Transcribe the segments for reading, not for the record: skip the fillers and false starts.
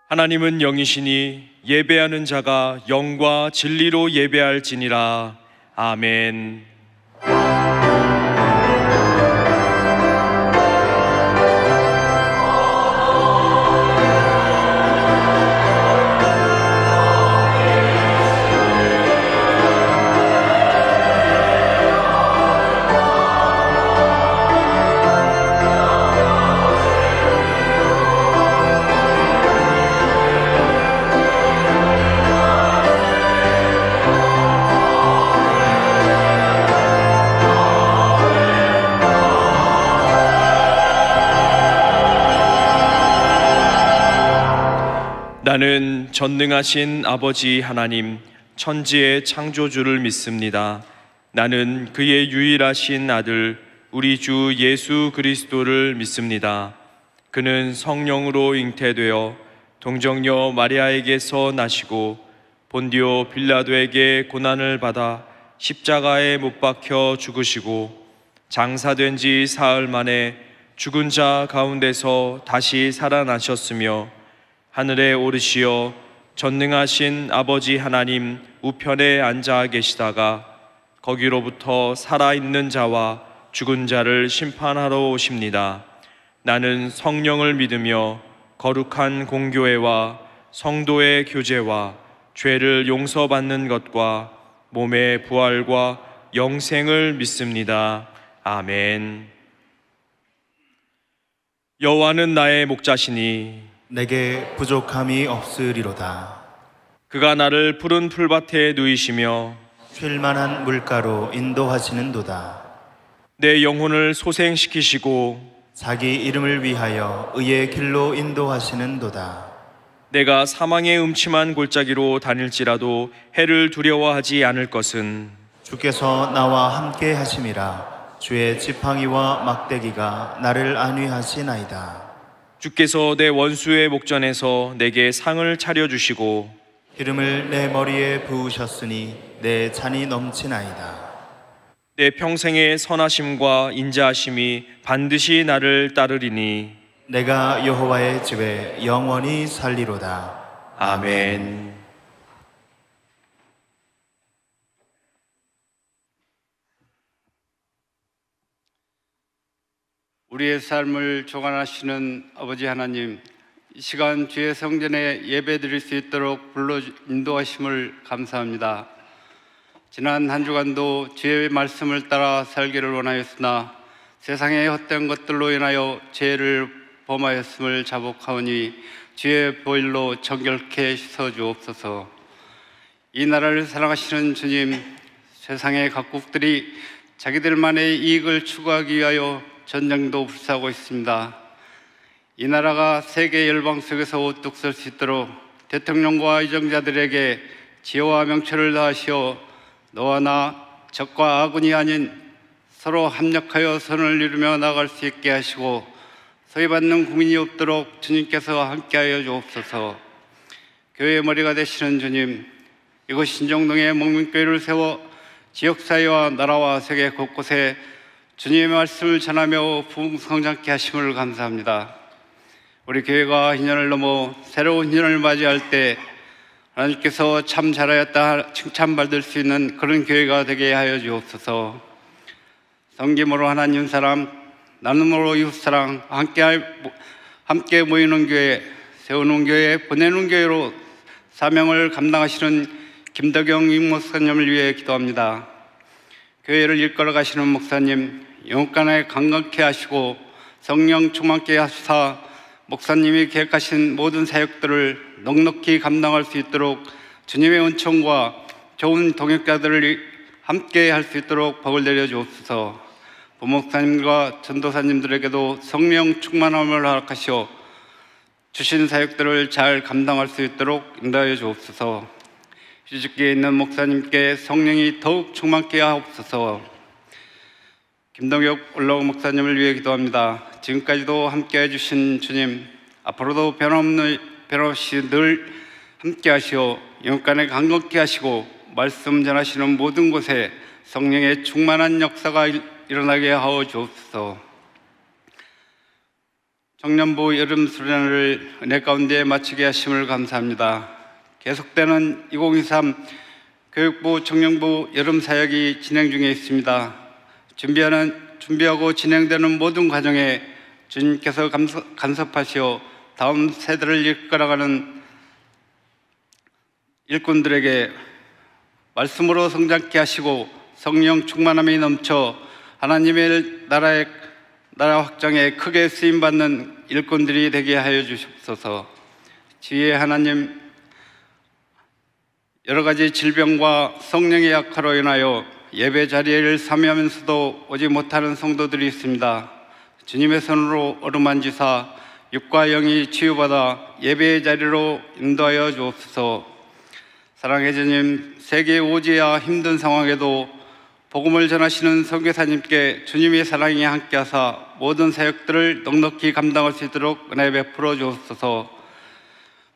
하나님은 영이시니 예배하는 자가 영과 진리로 예배할지니라. 아멘. 나는 전능하신 아버지 하나님, 천지의 창조주를 믿습니다. 나는 그의 유일하신 아들, 우리 주 예수 그리스도를 믿습니다. 그는 성령으로 잉태되어 동정녀 마리아에게서 나시고 본디오 빌라도에게 고난을 받아 십자가에 못 박혀 죽으시고 장사된 지 사흘 만에 죽은 자 가운데서 다시 살아나셨으며 하늘에 오르시어 전능하신 아버지 하나님 우편에 앉아 계시다가 거기로부터 살아있는 자와 죽은 자를 심판하러 오십니다. 나는 성령을 믿으며 거룩한 공교회와 성도의 교제와 죄를 용서받는 것과 몸의 부활과 영생을 믿습니다. 아멘. 여호와는 나의 목자시니 내게 부족함이 없으리로다. 그가 나를 푸른 풀밭에 누이시며 쉴만한 물가로 인도하시는도다. 내 영혼을 소생시키시고 자기 이름을 위하여 의의 길로 인도하시는도다. 내가 사망의 음침한 골짜기로 다닐지라도 해를 두려워하지 않을 것은 주께서 나와 함께 하심이라. 주의 지팡이와 막대기가 나를 안위하시나이다. 주께서 내 원수의 목전에서 내게 상을 차려주시고 기름을 내 머리에 부으셨으니 내 잔이 넘치나이다. 내 평생의 선하심과 인자하심이 반드시 나를 따르리니 내가 여호와의 집에 영원히 살리로다. 아멘. 우리의 삶을 주관하시는 아버지 하나님, 이 시간 주의 성전에 예배드릴 수 있도록 불러 인도하심을 감사합니다. 지난 한 주간도 주의 말씀을 따라 살기를 원하였으나 세상의 헛된 것들로 인하여 죄를 범하였음을 자복하오니 주의 보혈로 정결케 씻어주옵소서. 이 나라를 사랑하시는 주님, 세상의 각국들이 자기들만의 이익을 추구하기 위하여 전쟁도 불사하고 있습니다. 이 나라가 세계 열방 속에서 우뚝 설 수 있도록 대통령과 의정자들에게 지혜와 명철을 다하시어 너와 나, 적과 아군이 아닌 서로 합력하여 선을 이루며 나아갈 수 있게 하시고 소외받는 국민이 없도록 주님께서 함께하여 주옵소서. 교회의 머리가 되시는 주님, 이곳 신정동에 목민교회를 세워 지역사회와 나라와 세계 곳곳에 주님의 말씀을 전하며 부흥성장케 하심을 감사합니다. 우리 교회가 2년을 넘어 새로운 2년을 맞이할 때 하나님께서 참 잘하였다 칭찬받을 수 있는 그런 교회가 되게 하여 주옵소서. 성김으로 하나님 사람, 나눔으로 이웃사랑, 함께 모이는 교회, 세우는 교회, 보내는 교회로 사명을 감당하시는 김덕영 임목사님을 위해 기도합니다. 교회를 이끌어 가시는 목사님, 영혼간에 강건케 하시고 성령 충만케 하시사 목사님이 계획하신 모든 사역들을 넉넉히 감당할 수 있도록 주님의 은총과 좋은 동역자들을 함께 할 수 있도록 복을 내려 주옵소서. 부목사님과 전도사님들에게도 성령 충만함을 허락하시어 주신 사역들을 잘 감당할 수 있도록 인도하여 주옵소서. 휴직기에 있는 목사님께 성령이 더욱 충만케 하옵소서. 김동혁 올라오 목사님을 위해 기도합니다. 지금까지도 함께해 주신 주님, 앞으로도 변함없이 늘 함께 하시어 영간에 강건케 하시고 말씀 전하시는 모든 곳에 성령의 충만한 역사가 일어나게 하여 주옵소서. 청년부 여름 수련을 은혜 가운데 마치게 하심을 감사합니다. 계속되는 2023 교육부 청년부 여름 사역이 진행 중에 있습니다. 준비하고 진행되는 모든 과정에 주님께서 간섭하시어 다음 세대를 이끌어가는 일꾼들에게 말씀으로 성장케 하시고 성령 충만함이 넘쳐 하나님의 나라 확장에 크게 쓰임받는 일꾼들이 되게 하여 주시옵소서. 지혜 하나님, 여러 가지 질병과 성령의 약화로 인하여 예배 자리를 참여하면서도 오지 못하는 성도들이 있습니다. 주님의 손으로 어루만지사 육과 영이 치유받아 예배의 자리로 인도하여 주옵소서. 사랑의 주님, 세계 오지야 힘든 상황에도 복음을 전하시는 선교사님께 주님의 사랑이 함께하사 모든 사역들을 넉넉히 감당할 수 있도록 은혜 베풀어 주옵소서.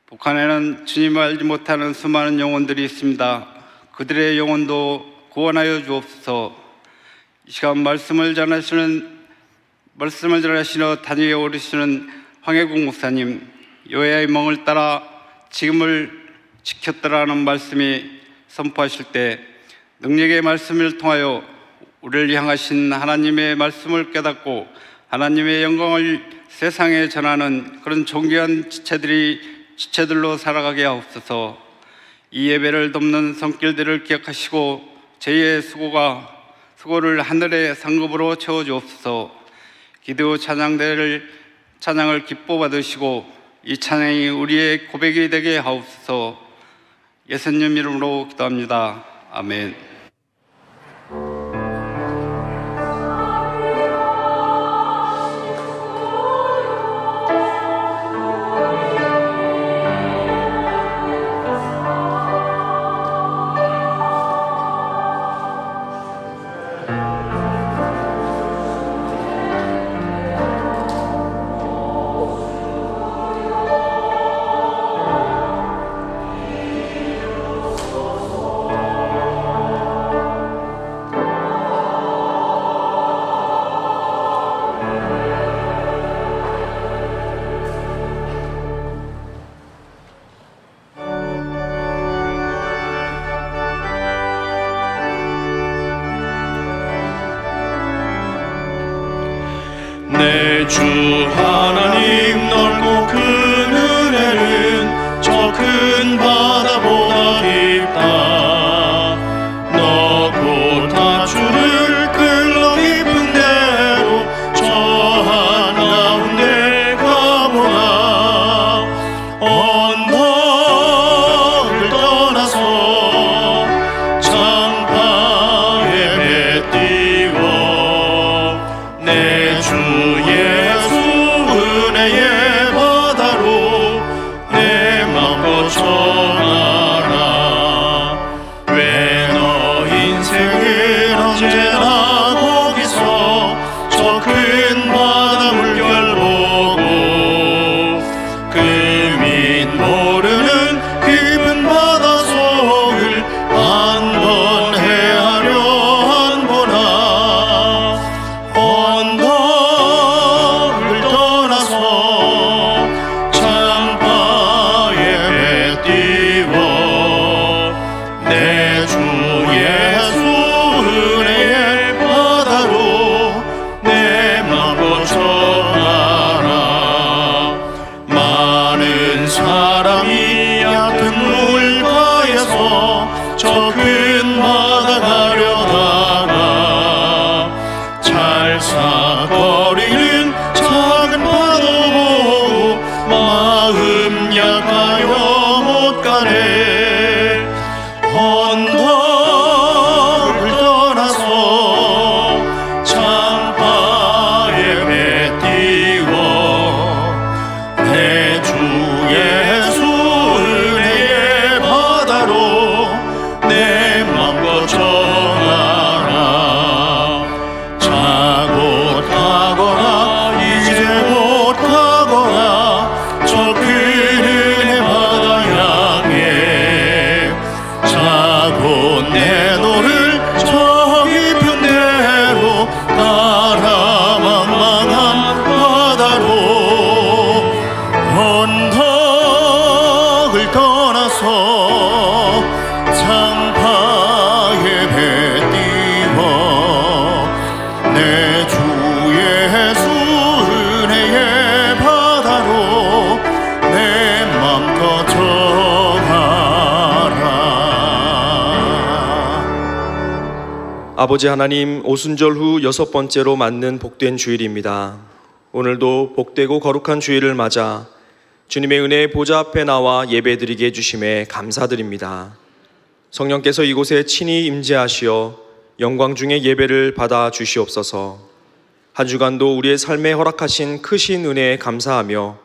북한에는 주님을 알지 못하는 수많은 영혼들이 있습니다. 그들의 영혼도 구원하여 주옵소서. 이 시간 말씀을 전하시는 단위에 오르시는 황혜국 목사님, 여호와의 멍을 따라 지금을 지켰더라는 말씀이 선포하실 때 능력의 말씀을 통하여 우리를 향하신 하나님의 말씀을 깨닫고 하나님의 영광을 세상에 전하는 그런 존귀한 지체들로 살아가게 하옵소서. 이 예배를 돕는 손길들을 기억하시고 저희의 수고를 하늘의 상급으로 채워주옵소서. 기도 찬양을 기뻐 받으시고 이 찬양이 우리의 고백이 되게 하옵소서. 예수님 이름으로 기도합니다. 아멘. 주 하나님 넓고 큰 은혜는 저 큰 바다보다 깊다. 넓고 다주를 흘러 깊은 대로 저 한가운데 가보라. 언덕을 떠나서 창파에 배 띄워 내 주 예수 아버지 하나님, 오순절 후 6번째로 맞는 복된 주일입니다. 오늘도 복되고 거룩한 주일을 맞아 주님의 은혜의 보좌 앞에 나와 예배드리게 해주심에 감사드립니다. 성령께서 이곳에 친히 임재하시어 영광 중에 예배를 받아 주시옵소서. 한 주간도 우리의 삶에 허락하신 크신 은혜에 감사하며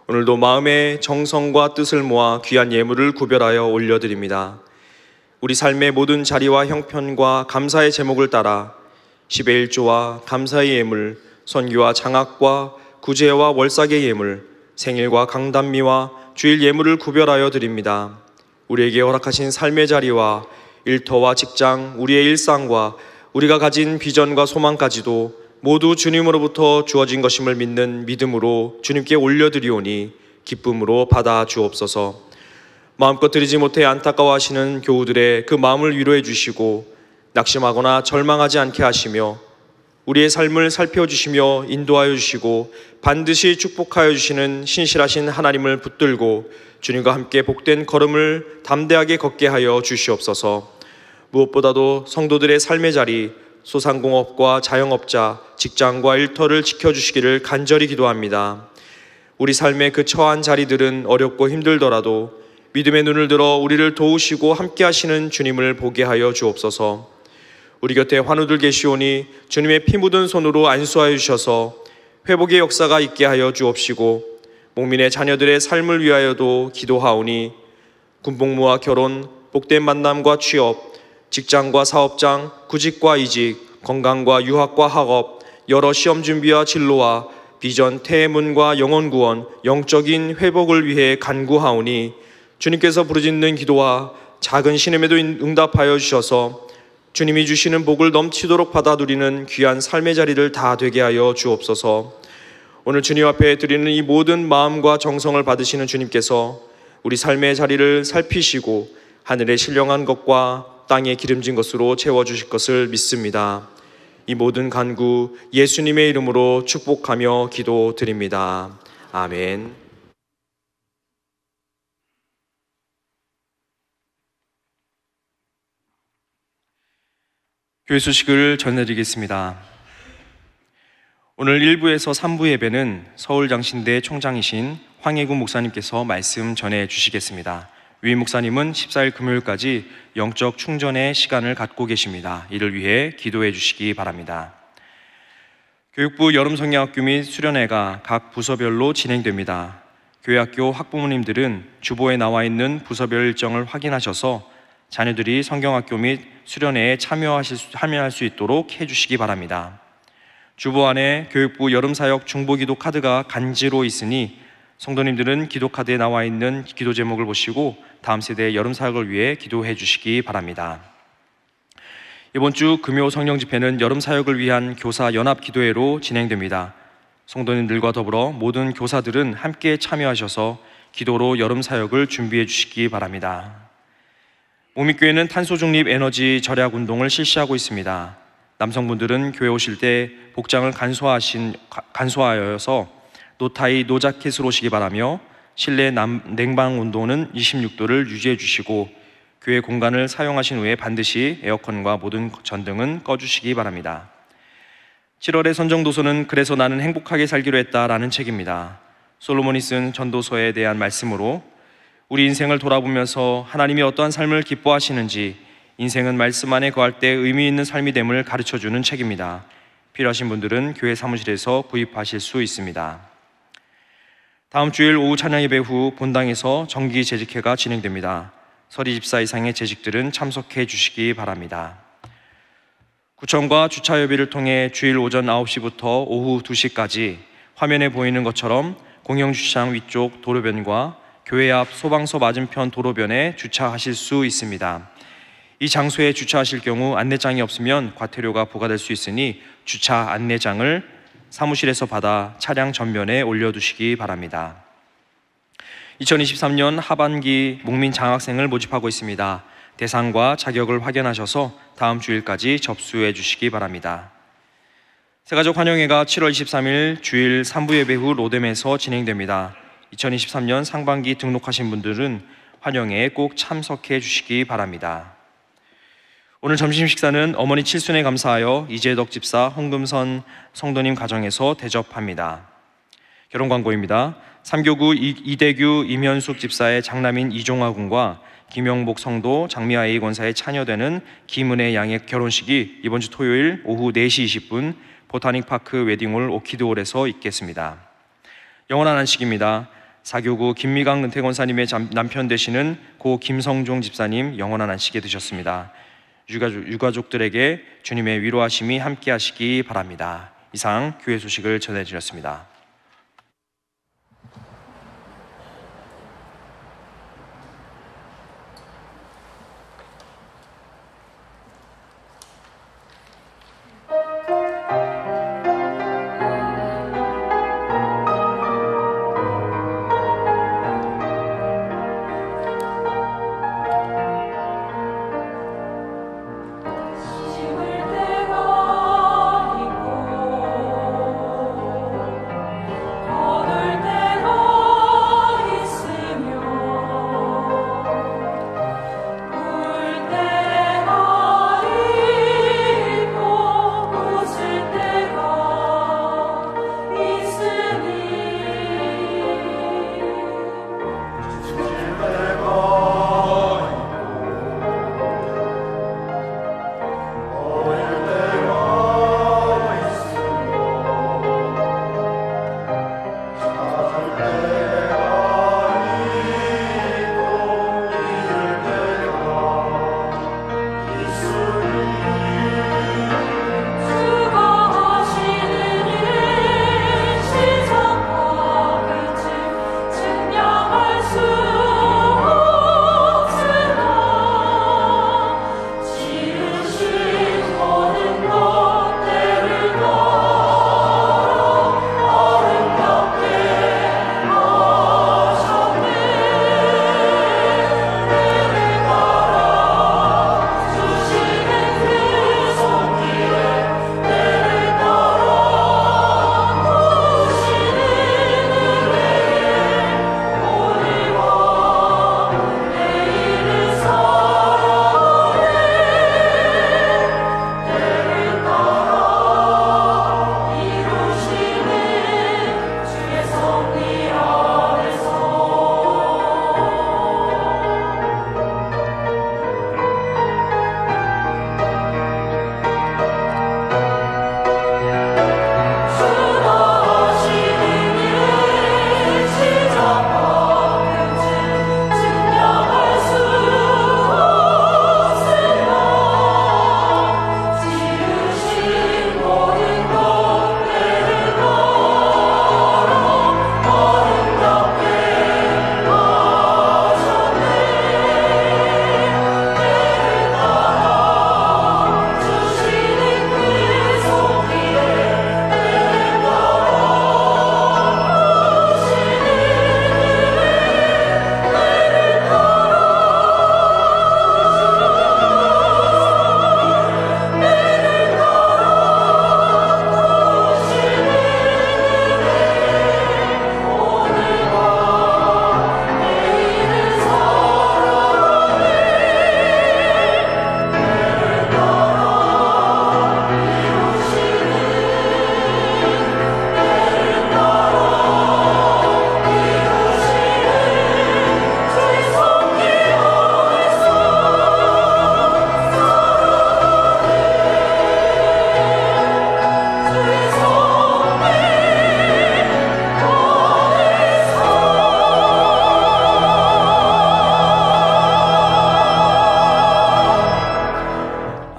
오늘도 마음의 정성과 뜻을 모아 귀한 예물을 구별하여 올려드립니다. 우리 삶의 모든 자리와 형편과 감사의 제목을 따라 10의 1조와 감사의 예물, 선교와 장학과 구제와 월삭의 예물, 생일과 강단미와 주일 예물을 구별하여 드립니다. 우리에게 허락하신 삶의 자리와 일터와 직장, 우리의 일상과 우리가 가진 비전과 소망까지도 모두 주님으로부터 주어진 것임을 믿는 믿음으로 주님께 올려드리오니 기쁨으로 받아 주옵소서. 마음껏 드리지 못해 안타까워하시는 교우들의 그 마음을 위로해 주시고 낙심하거나 절망하지 않게 하시며 우리의 삶을 살펴주시며 인도하여 주시고 반드시 축복하여 주시는 신실하신 하나님을 붙들고 주님과 함께 복된 걸음을 담대하게 걷게 하여 주시옵소서. 무엇보다도 성도들의 삶의 자리, 소상공업과 자영업자, 직장과 일터를 지켜주시기를 간절히 기도합니다. 우리 삶의 그 처한 자리들은 어렵고 힘들더라도 믿음의 눈을 들어 우리를 도우시고 함께 하시는 주님을 보게 하여 주옵소서. 우리 곁에 환우들 계시오니 주님의 피 묻은 손으로 안수하여 주셔서 회복의 역사가 있게 하여 주옵시고 목민의 자녀들의 삶을 위하여도 기도하오니 군복무와 결혼, 복된 만남과 취업, 직장과 사업장, 구직과 이직, 건강과 유학과 학업, 여러 시험 준비와 진로와 비전 퇴문과 영혼 구원, 영적인 회복을 위해 간구하오니 주님께서 부르짖는 기도와 작은 신음에도 응답하여 주셔서 주님이 주시는 복을 넘치도록 받아 누리는 귀한 삶의 자리를 다 되게 하여 주옵소서. 오늘 주님 앞에 드리는 이 모든 마음과 정성을 받으시는 주님께서 우리 삶의 자리를 살피시고 하늘에 신령한 것과 땅에 기름진 것으로 채워주실 것을 믿습니다. 이 모든 간구 예수님의 이름으로 축복하며 기도드립니다. 아멘. 교회 소식을 전해드리겠습니다. 오늘 1부에서 3부 예배는 서울장신대 총장이신 황혜군 목사님께서 말씀 전해주시겠습니다. 위 목사님은 14일 금요일까지 영적 충전의 시간을 갖고 계십니다. 이를 위해 기도해 주시기 바랍니다. 교육부 여름성경학교 및 수련회가 각 부서별로 진행됩니다. 교회학교 학부모님들은 주보에 나와 있는 부서별 일정을 확인하셔서 자녀들이 성경학교 및 수련회에 참여할 수 있도록 해주시기 바랍니다. 주보 안에 교육부 여름사역 중보기도 카드가 간지로 있으니 성도님들은 기도카드에 나와 있는 기도 제목을 보시고 다음 세대의 여름사역을 위해 기도해 주시기 바랍니다. 이번 주 금요 성령집회는 여름사역을 위한 교사 연합기도회로 진행됩니다. 성도님들과 더불어 모든 교사들은 함께 참여하셔서 기도로 여름사역을 준비해 주시기 바랍니다. 목미교회는 탄소중립 에너지 절약 운동을 실시하고 있습니다. 남성분들은 교회 오실 때 복장을 간소하여서 노타이, 노자켓으로 오시기 바라며 실내 냉방 온도는 26도를 유지해 주시고 교회 공간을 사용하신 후에 반드시 에어컨과 모든 전등은 꺼주시기 바랍니다. 7월의 선정도서는 그래서 나는 행복하게 살기로 했다라는 책입니다. 솔로몬이 쓴 전도서에 대한 말씀으로 우리 인생을 돌아보면서 하나님이 어떠한 삶을 기뻐하시는지, 인생은 말씀 안에 거할 때 의미 있는 삶이 됨을 가르쳐주는 책입니다. 필요하신 분들은 교회 사무실에서 구입하실 수 있습니다. 다음 주일 오후 찬양 예배 후 본당에서 정기 재직회가 진행됩니다. 서리 집사 이상의 재직들은 참석해 주시기 바랍니다. 구청과 주차협의를 통해 주일 오전 9시부터 오후 2시까지 화면에 보이는 것처럼 공영주차장 위쪽 도로변과 교회 앞 소방서 맞은편 도로변에 주차하실 수 있습니다. 이 장소에 주차하실 경우 안내장이 없으면 과태료가 부과될 수 있으니 주차 안내장을 사무실에서 받아 차량 전면에 올려두시기 바랍니다. 2023년 하반기 목민 장학생을 모집하고 있습니다. 대상과 자격을 확인하셔서 다음 주일까지 접수해 주시기 바랍니다. 새가족 환영회가 7월 23일 주일 3부 예배 후 로뎀에서 진행됩니다. 2023년 상반기 등록하신 분들은 환영회에 꼭 참석해 주시기 바랍니다. 오늘 점심 식사는 어머니 칠순에 감사하여 이재덕 집사, 홍금선 성도님 가정에서 대접합니다. 결혼 광고입니다. 삼교구 이대규 임현숙 집사의 장남인 이종화 군과 김영복 성도 장미아 A 권사의 차녀되는 김은혜 양의 결혼식이 이번 주 토요일 오후 4시 20분 보타닉파크 웨딩홀 오키드홀에서 있겠습니다. 영원한 안식입니다. 사교구 김미강 은퇴 권사님의 남편 되시는 고 김성종 집사님 영원한 안식에 드셨습니다. 유가족들에게 주님의 위로하심이 함께 하시기 바랍니다. 이상 교회 소식을 전해드렸습니다.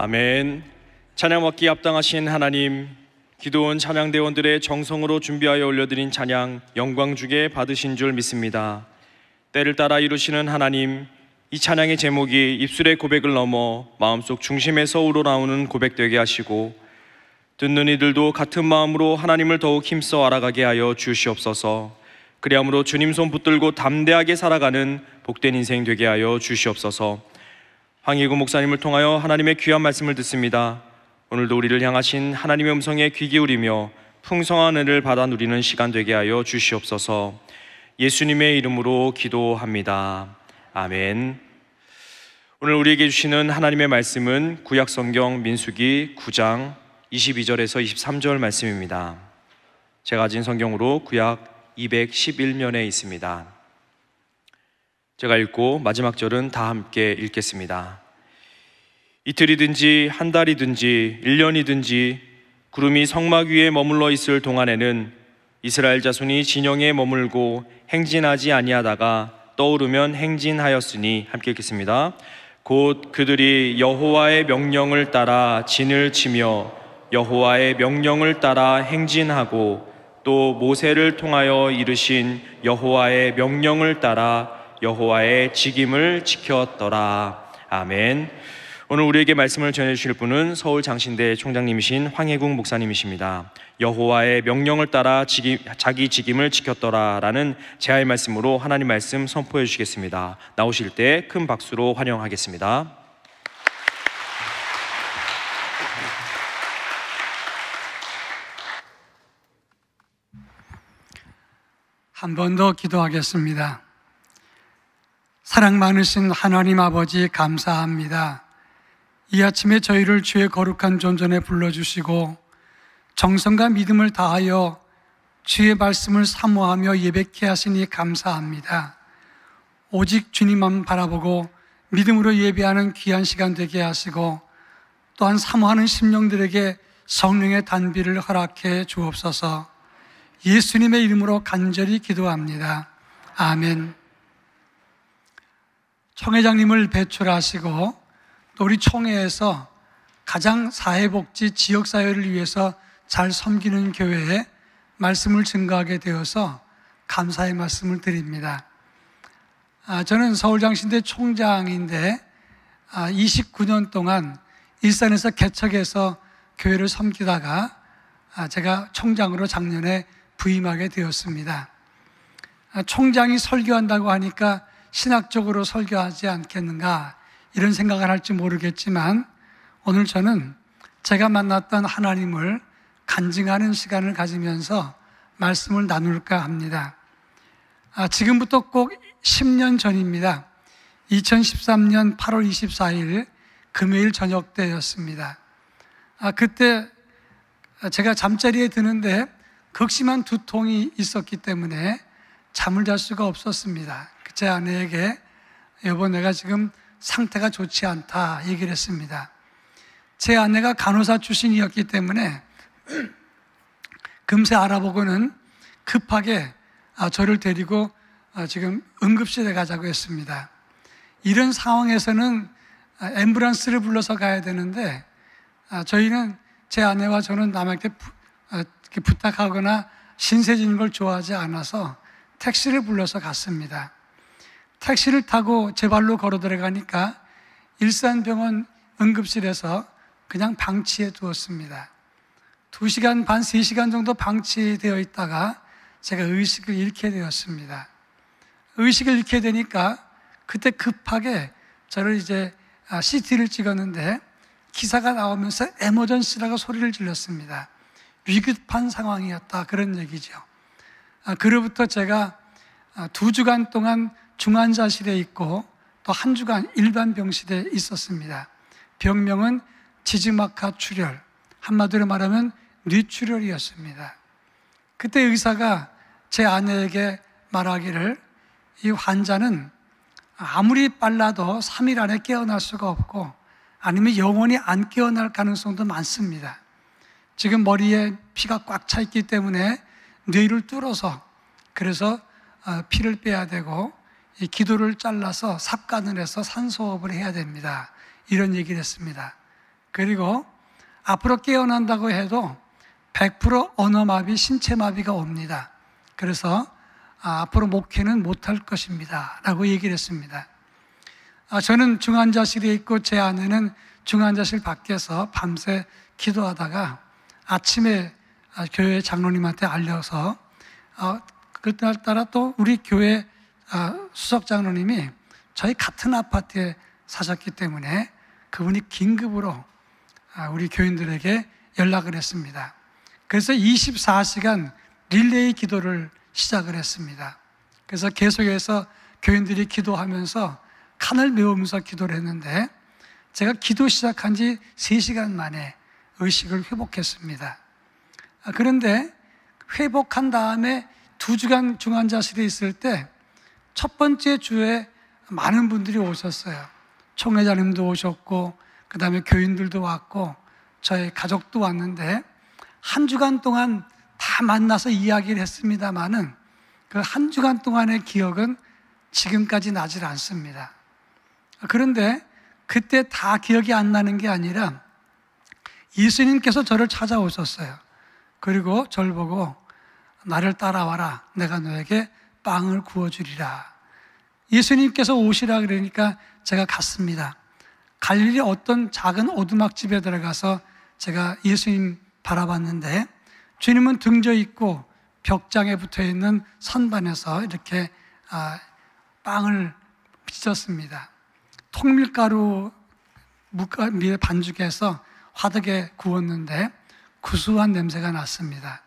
아멘. 찬양 받기 합당하신 하나님, 기도원 찬양대원들의 정성으로 준비하여 올려드린 찬양 영광 주게 받으신 줄 믿습니다. 때를 따라 이루시는 하나님, 이 찬양의 제목이 입술의 고백을 넘어 마음속 중심에서 우러나오는 고백되게 하시고 듣는 이들도 같은 마음으로 하나님을 더욱 힘써 알아가게 하여 주시옵소서. 그리함으로 주님 손 붙들고 담대하게 살아가는 복된 인생 되게 하여 주시옵소서. 황희구 목사님을 통하여 하나님의 귀한 말씀을 듣습니다. 오늘도 우리를 향하신 하나님의 음성에 귀 기울이며 풍성한 은혜를 받아 누리는 시간 되게 하여 주시옵소서. 예수님의 이름으로 기도합니다. 아멘. 오늘 우리에게 주시는 하나님의 말씀은 구약성경 민수기 9장 22절에서 23절 말씀입니다. 제가 가진 성경으로 구약 211면에 있습니다. 제가 읽고 마지막 절은 다 함께 읽겠습니다. 이틀이든지 한 달이든지 1년이든지 구름이 성막 위에 머물러 있을 동안에는 이스라엘 자손이 진영에 머물고 행진하지 아니하다가 떠오르면 행진하였으니, 함께 읽겠습니다. 곧 그들이 여호와의 명령을 따라 진을 치며 여호와의 명령을 따라 행진하고 또 모세를 통하여 이르신 여호와의 명령을 따라 여호와의 직임을 지켰더라. 아멘. 오늘 우리에게 말씀을 전해주실 분은 서울 장신대 총장님이신 황혜국 목사님이십니다. 여호와의 명령을 따라 자기 직임을 지켰더라 라는 제아의 말씀으로 하나님 말씀 선포해 주시겠습니다. 나오실 때 큰 박수로 환영하겠습니다. 한 번 더 기도하겠습니다. 사랑 많으신 하나님 아버지, 감사합니다. 이 아침에 저희를 주의 거룩한 존전에 불러주시고 정성과 믿음을 다하여 주의 말씀을 사모하며 예배케 하시니 감사합니다. 오직 주님만 바라보고 믿음으로 예배하는 귀한 시간 되게 하시고 또한 사모하는 심령들에게 성령의 단비를 허락해 주옵소서. 예수님의 이름으로 간절히 기도합니다. 아멘. 총회장님을 배출하시고 또 우리 총회에서 가장 사회복지 지역사회를 위해서 잘 섬기는 교회에 말씀을 증거하게 되어서 감사의 말씀을 드립니다. 저는 서울장신대 총장인데 29년 동안 일산에서 개척해서 교회를 섬기다가 제가 총장으로 작년에 부임하게 되었습니다. 총장이 설교한다고 하니까 신학적으로 설교하지 않겠는가 이런 생각을 할지 모르겠지만 오늘 저는 제가 만났던 하나님을 간증하는 시간을 가지면서 말씀을 나눌까 합니다. 지금부터 꼭 10년 전입니다. 2013년 8월 24일 금요일 저녁 때였습니다. 그때 제가 잠자리에 드는데 극심한 두통이 있었기 때문에 잠을 잘 수가 없었습니다. 제 아내에게 여보, 내가 지금 상태가 좋지 않다 얘기를 했습니다. 제 아내가 간호사 출신이었기 때문에 금세 알아보고는 급하게 저를 데리고 지금 응급실에 가자고 했습니다. 이런 상황에서는 앰뷸런스를 불러서 가야 되는데 저희는, 제 아내와 저는 남에게 부탁하거나 신세지는 걸 좋아하지 않아서 택시를 불러서 갔습니다. 택시를 타고 제 발로 걸어 들어가니까 일산병원 응급실에서 그냥 방치해 두었습니다. 2시간 반, 3시간 정도 방치되어 있다가 제가 의식을 잃게 되었습니다. 의식을 잃게 되니까 그때 급하게 저를 이제 CT를 찍었는데 기사가 나오면서 에머전시라고 소리를 질렀습니다. 위급한 상황이었다, 그런 얘기죠. 그로부터 제가 2주간 동안 중환자실에 있고 또 1주간 일반 병실에 있었습니다. 병명은 지지막하 출혈, 한마디로 말하면 뇌출혈이었습니다. 그때 의사가 제 아내에게 말하기를 이 환자는 아무리 빨라도 3일 안에 깨어날 수가 없고 아니면 영원히 안 깨어날 가능성도 많습니다. 지금 머리에 피가 꽉 차 있기 때문에 뇌를 뚫어서 그래서 피를 빼야 되고 이 기도를 잘라서 삽관을 해서 산소호흡을 해야 됩니다. 이런 얘기를 했습니다. 그리고 앞으로 깨어난다고 해도 100% 언어마비, 신체마비가 옵니다. 그래서 앞으로 목회는 못할 것입니다 라고 얘기를 했습니다. 저는 중환자실에 있고 제 아내는 중환자실 밖에서 밤새 기도하다가 아침에 교회 장로님한테 알려서 그날따라 또 우리 교회 수석 장로님이 저희 같은 아파트에 사셨기 때문에 그분이 긴급으로 우리 교인들에게 연락을 했습니다. 그래서 24시간 릴레이 기도를 시작을 했습니다. 그래서 계속해서 교인들이 기도하면서 칸을 메우면서 기도를 했는데 제가 기도 시작한 지 3시간 만에 의식을 회복했습니다. 그런데 회복한 다음에 2주간 중환자실에 있을 때 첫 번째 주에 많은 분들이 오셨어요. 총회장님도 오셨고 그 다음에 교인들도 왔고 저희 가족도 왔는데 1주간 동안 다 만나서 이야기를 했습니다마는 그 1주간 동안의 기억은 지금까지 나질 않습니다. 그런데 그때 다 기억이 안 나는 게 아니라 예수님께서 저를 찾아오셨어요. 그리고 저를 보고 나를 따라와라. 내가 너에게 빵을 구워주리라. 예수님께서 오시라 그러니까 제가 갔습니다. 갈릴리 어떤 작은 오두막집에 들어가서 제가 예수님 바라봤는데 주님은 등져 있고 벽장에 붙어있는 선반에서 이렇게 빵을 빚었습니다. 통밀가루 위에 반죽해서 화덕에 구웠는데 구수한 냄새가 났습니다.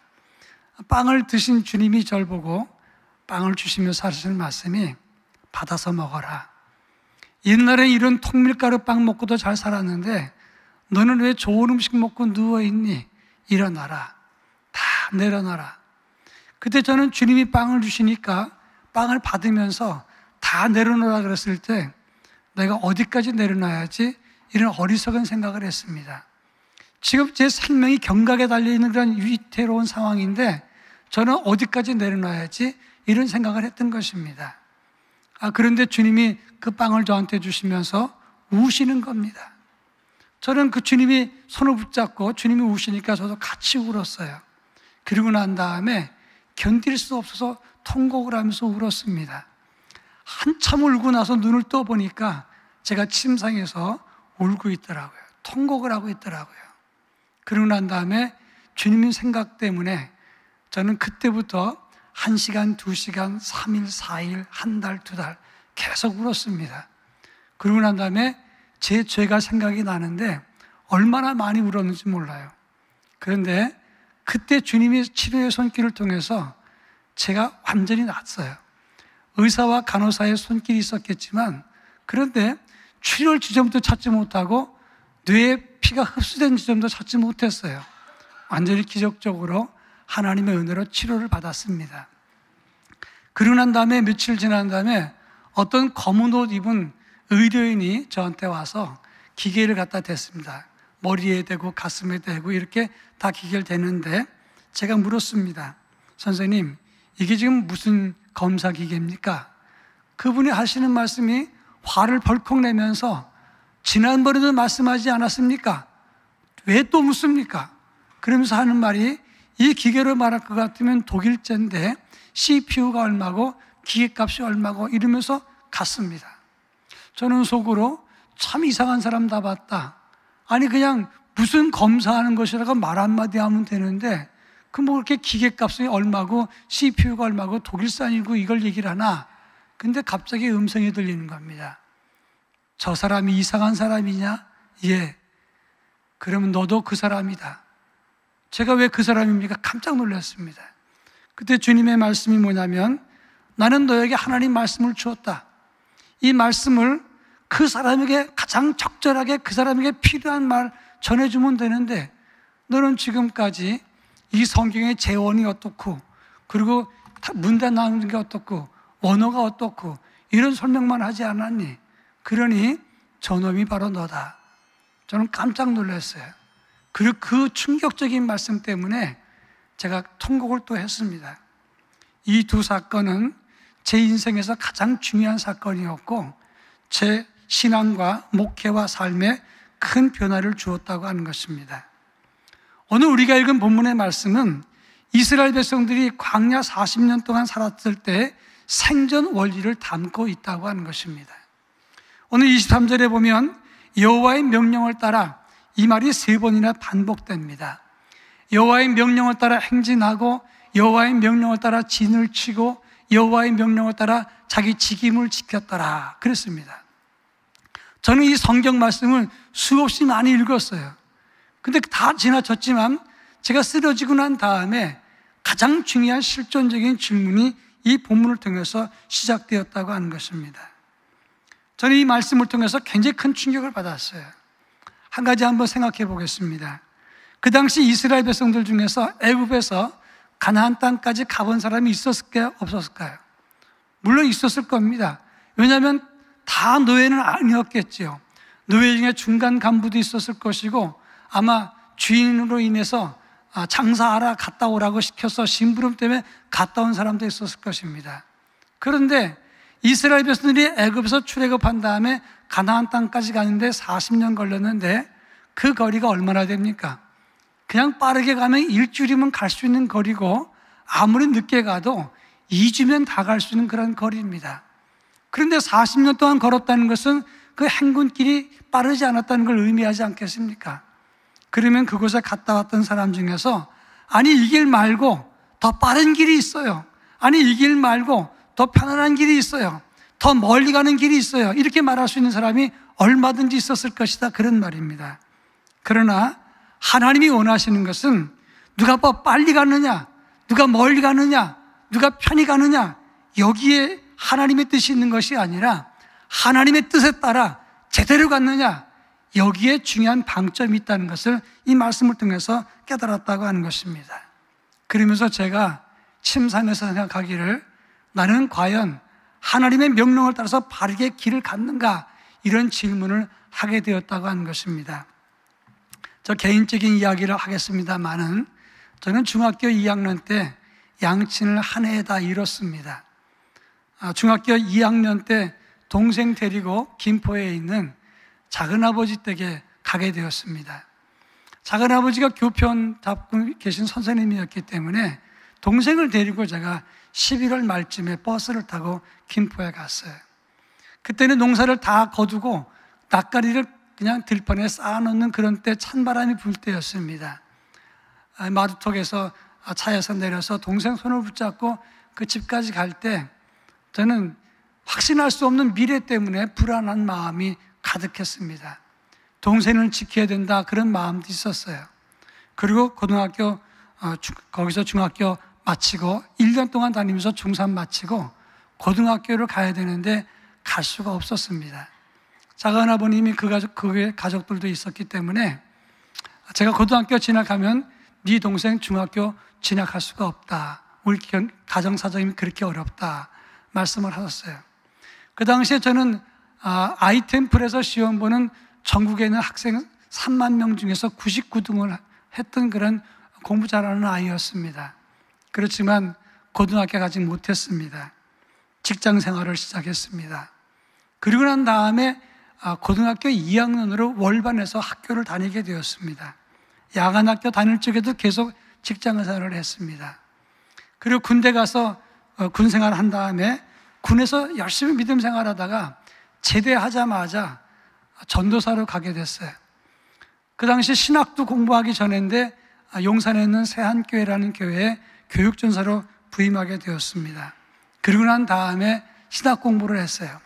빵을 드신 주님이 저를 보고 빵을 주시면서 하시는 말씀이 받아서 먹어라. 옛날에 이런 통밀가루 빵 먹고도 잘 살았는데 너는 왜 좋은 음식 먹고 누워있니? 일어나라. 다 내려놔라. 그때 저는 주님이 빵을 주시니까 빵을 받으면서 다 내려놓으라 그랬을 때 내가 어디까지 내려놔야지 이런 어리석은 생각을 했습니다. 지금 제 생명이 경각에 달려있는 그런 위태로운 상황인데 저는 어디까지 내려놔야지 이런 생각을 했던 것입니다. 그런데 주님이 그 빵을 저한테 주시면서 우시는 겁니다. 저는 그 주님이 손을 붙잡고 주님이 우시니까 저도 같이 울었어요. 그리고 난 다음에 견딜 수 없어서 통곡을 하면서 울었습니다. 한참 울고 나서 눈을 떠보니까 제가 침상에서 울고 있더라고요. 통곡을 하고 있더라고요. 그러고 난 다음에 주님의 생각 때문에 저는 그때부터 1시간, 2시간, 3일, 4일, 한 달, 2달 계속 울었습니다. 그러고 난 다음에 제 죄가 생각이 나는데 얼마나 많이 울었는지 몰라요. 그런데 그때 주님이 치료의 손길을 통해서 제가 완전히 낫어요. 의사와 간호사의 손길이 있었겠지만 그런데 출혈 지점도 찾지 못하고 뇌에 피가 흡수된 지점도 찾지 못했어요. 완전히 기적적으로 하나님의 은혜로 치료를 받았습니다. 그러고 난 다음에 며칠 지난 다음에 어떤 검은 옷 입은 의료인이 저한테 와서 기계를 갖다 댔습니다. 머리에 대고 가슴에 대고 이렇게 다 기계를 대는데 제가 물었습니다. 선생님, 이게 지금 무슨 검사 기계입니까? 그분이 하시는 말씀이 화를 벌컥 내면서 지난번에도 말씀하지 않았습니까? 왜 또 묻습니까? 그러면서 하는 말이 이 기계로 말할 것 같으면 독일제인데 CPU가 얼마고 기계값이 얼마고 이러면서 갔습니다. 저는 속으로 참 이상한 사람 다 봤다. 아니 그냥 무슨 검사하는 것이라고 말 한마디 하면 되는데 그 뭐 그렇게 기계값이 얼마고 CPU가 얼마고 독일산이고 이걸 얘기를 하나. 근데 갑자기 음성이 들리는 겁니다. 저 사람이 이상한 사람이냐? 예. 그러면 너도 그 사람이다. 제가 왜 그 사람입니까? 깜짝 놀랐습니다. 그때 주님의 말씀이 뭐냐면 나는 너에게 하나님 말씀을 주었다. 이 말씀을 그 사람에게 가장 적절하게 그 사람에게 필요한 말 전해주면 되는데 너는 지금까지 이 성경의 재원이 어떻고 그리고 문단 나오는 게 어떻고 원어가 어떻고 이런 설명만 하지 않았니? 그러니 저놈이 바로 너다. 저는 깜짝 놀랐어요. 그리고 그 충격적인 말씀 때문에 제가 통곡을 또 했습니다. 이 두 사건은 제 인생에서 가장 중요한 사건이었고 제 신앙과 목회와 삶에 큰 변화를 주었다고 하는 것입니다. 오늘 우리가 읽은 본문의 말씀은 이스라엘 백성들이 광야 40년 동안 살았을 때 생존 원리를 담고 있다고 하는 것입니다. 오늘 23절에 보면 여호와의 명령을 따라 이 말이 3번이나 반복됩니다. 여호와의 명령을 따라 행진하고 여호와의 명령을 따라 진을 치고 여호와의 명령을 따라 자기 직임을 지켰더라 그랬습니다. 저는 이 성경 말씀을 수없이 많이 읽었어요. 근데 다 지나쳤지만 제가 쓰러지고 난 다음에 가장 중요한 실존적인 질문이 이 본문을 통해서 시작되었다고 하는 것입니다. 저는 이 말씀을 통해서 굉장히 큰 충격을 받았어요. 한 가지 한번 생각해 보겠습니다. 그 당시 이스라엘 백성들 중에서 애굽에서 가나안 땅까지 가본 사람이 있었을까요? 없었을까요? 물론 있었을 겁니다. 왜냐하면 다 노예는 아니었겠지요. 노예 중에 중간 간부도 있었을 것이고 아마 주인으로 인해서 장사하라 갔다 오라고 시켜서 심부름 때문에 갔다 온 사람도 있었을 것입니다. 그런데 이스라엘 백성들이 애굽에서 출애굽한 다음에 가나안 땅까지 가는데 40년 걸렸는데 그 거리가 얼마나 됩니까? 그냥 빠르게 가면 일주일이면 갈 수 있는 거리고 아무리 늦게 가도 2주면 다 갈 수 있는 그런 거리입니다. 그런데 40년 동안 걸었다는 것은 그 행군길이 빠르지 않았다는 걸 의미하지 않겠습니까? 그러면 그곳에 갔다 왔던 사람 중에서 아니 이 길 말고 더 빠른 길이 있어요. 아니 이 길 말고 더 편안한 길이 있어요. 더 멀리 가는 길이 있어요. 이렇게 말할 수 있는 사람이 얼마든지 있었을 것이다, 그런 말입니다. 그러나 하나님이 원하시는 것은 누가 더 빨리 가느냐, 누가 멀리 가느냐, 누가 편히 가느냐, 여기에 하나님의 뜻이 있는 것이 아니라 하나님의 뜻에 따라 제대로 갔느냐, 여기에 중요한 방점이 있다는 것을 이 말씀을 통해서 깨달았다고 하는 것입니다. 그러면서 제가 침상에서 생각하기를 나는 과연 하나님의 명령을 따라서 바르게 길을 갔는가, 이런 질문을 하게 되었다고 하는 것입니다. 저 개인적인 이야기를 하겠습니다마는 저는 중학교 2학년 때 양친을 한 해에다 잃었습니다. 중학교 2학년 때 동생 데리고 김포에 있는 작은아버지 댁에 가게 되었습니다. 작은아버지가 교편 잡고 계신 선생님이었기 때문에 동생을 데리고 제가 11월 말쯤에 버스를 타고 김포에 갔어요. 그때는 농사를 다 거두고 낯가리를 그냥 들판에 쌓아놓는 그런 때, 찬바람이 불 때였습니다. 마루턱에서 차에서 내려서 동생 손을 붙잡고 그 집까지 갈 때 저는 확신할 수 없는 미래 때문에 불안한 마음이 가득했습니다. 동생을 지켜야 된다, 그런 마음도 있었어요. 그리고 고등학교 거기서 중학교 마치고 1년 동안 다니면서 중3 마치고 고등학교를 가야 되는데 갈 수가 없었습니다. 작은아버님이 그 가족들도 있었기 때문에 제가 고등학교 진학하면 네 동생 중학교 진학할 수가 없다, 우리 가정 사정이 그렇게 어렵다 말씀을 하셨어요. 그 당시에 저는 아이템플에서 시험 보는 전국에 있는 학생 3만 명 중에서 99등을 했던 그런 공부 잘하는 아이였습니다. 그렇지만 고등학교 가지 못했습니다. 직장 생활을 시작했습니다. 그리고 난 다음에 고등학교 2학년으로 월반에서 학교를 다니게 되었습니다. 야간학교 다닐 적에도 계속 직장 생활을 했습니다. 그리고 군대 가서 군 생활을 한 다음에 군에서 열심히 믿음 생활하다가 제대하자마자 전도사로 가게 됐어요. 그 당시 신학도 공부하기 전인데 용산에 있는 새한교회라는 교회에 교육전사로 부임하게 되었습니다. 그리고 난 다음에 신학 공부를 했어요.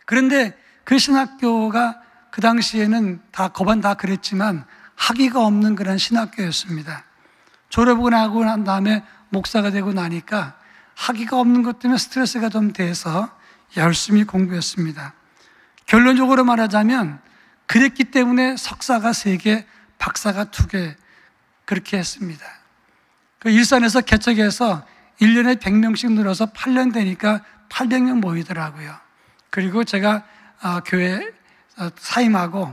그런데 그 신학교가 그 당시에는 다 거반 다 그랬지만 학위가 없는 그런 신학교였습니다. 졸업을 하고 난 다음에 목사가 되고 나니까 학위가 없는 것 때문에 스트레스가 좀 돼서 열심히 공부했습니다. 결론적으로 말하자면 그랬기 때문에 석사가 3개, 박사가 2개 그렇게 했습니다. 그 일산에서 개척해서 1년에 100명씩 늘어서 8년 되니까 800명 모이더라고요. 그리고 제가 교회 사임하고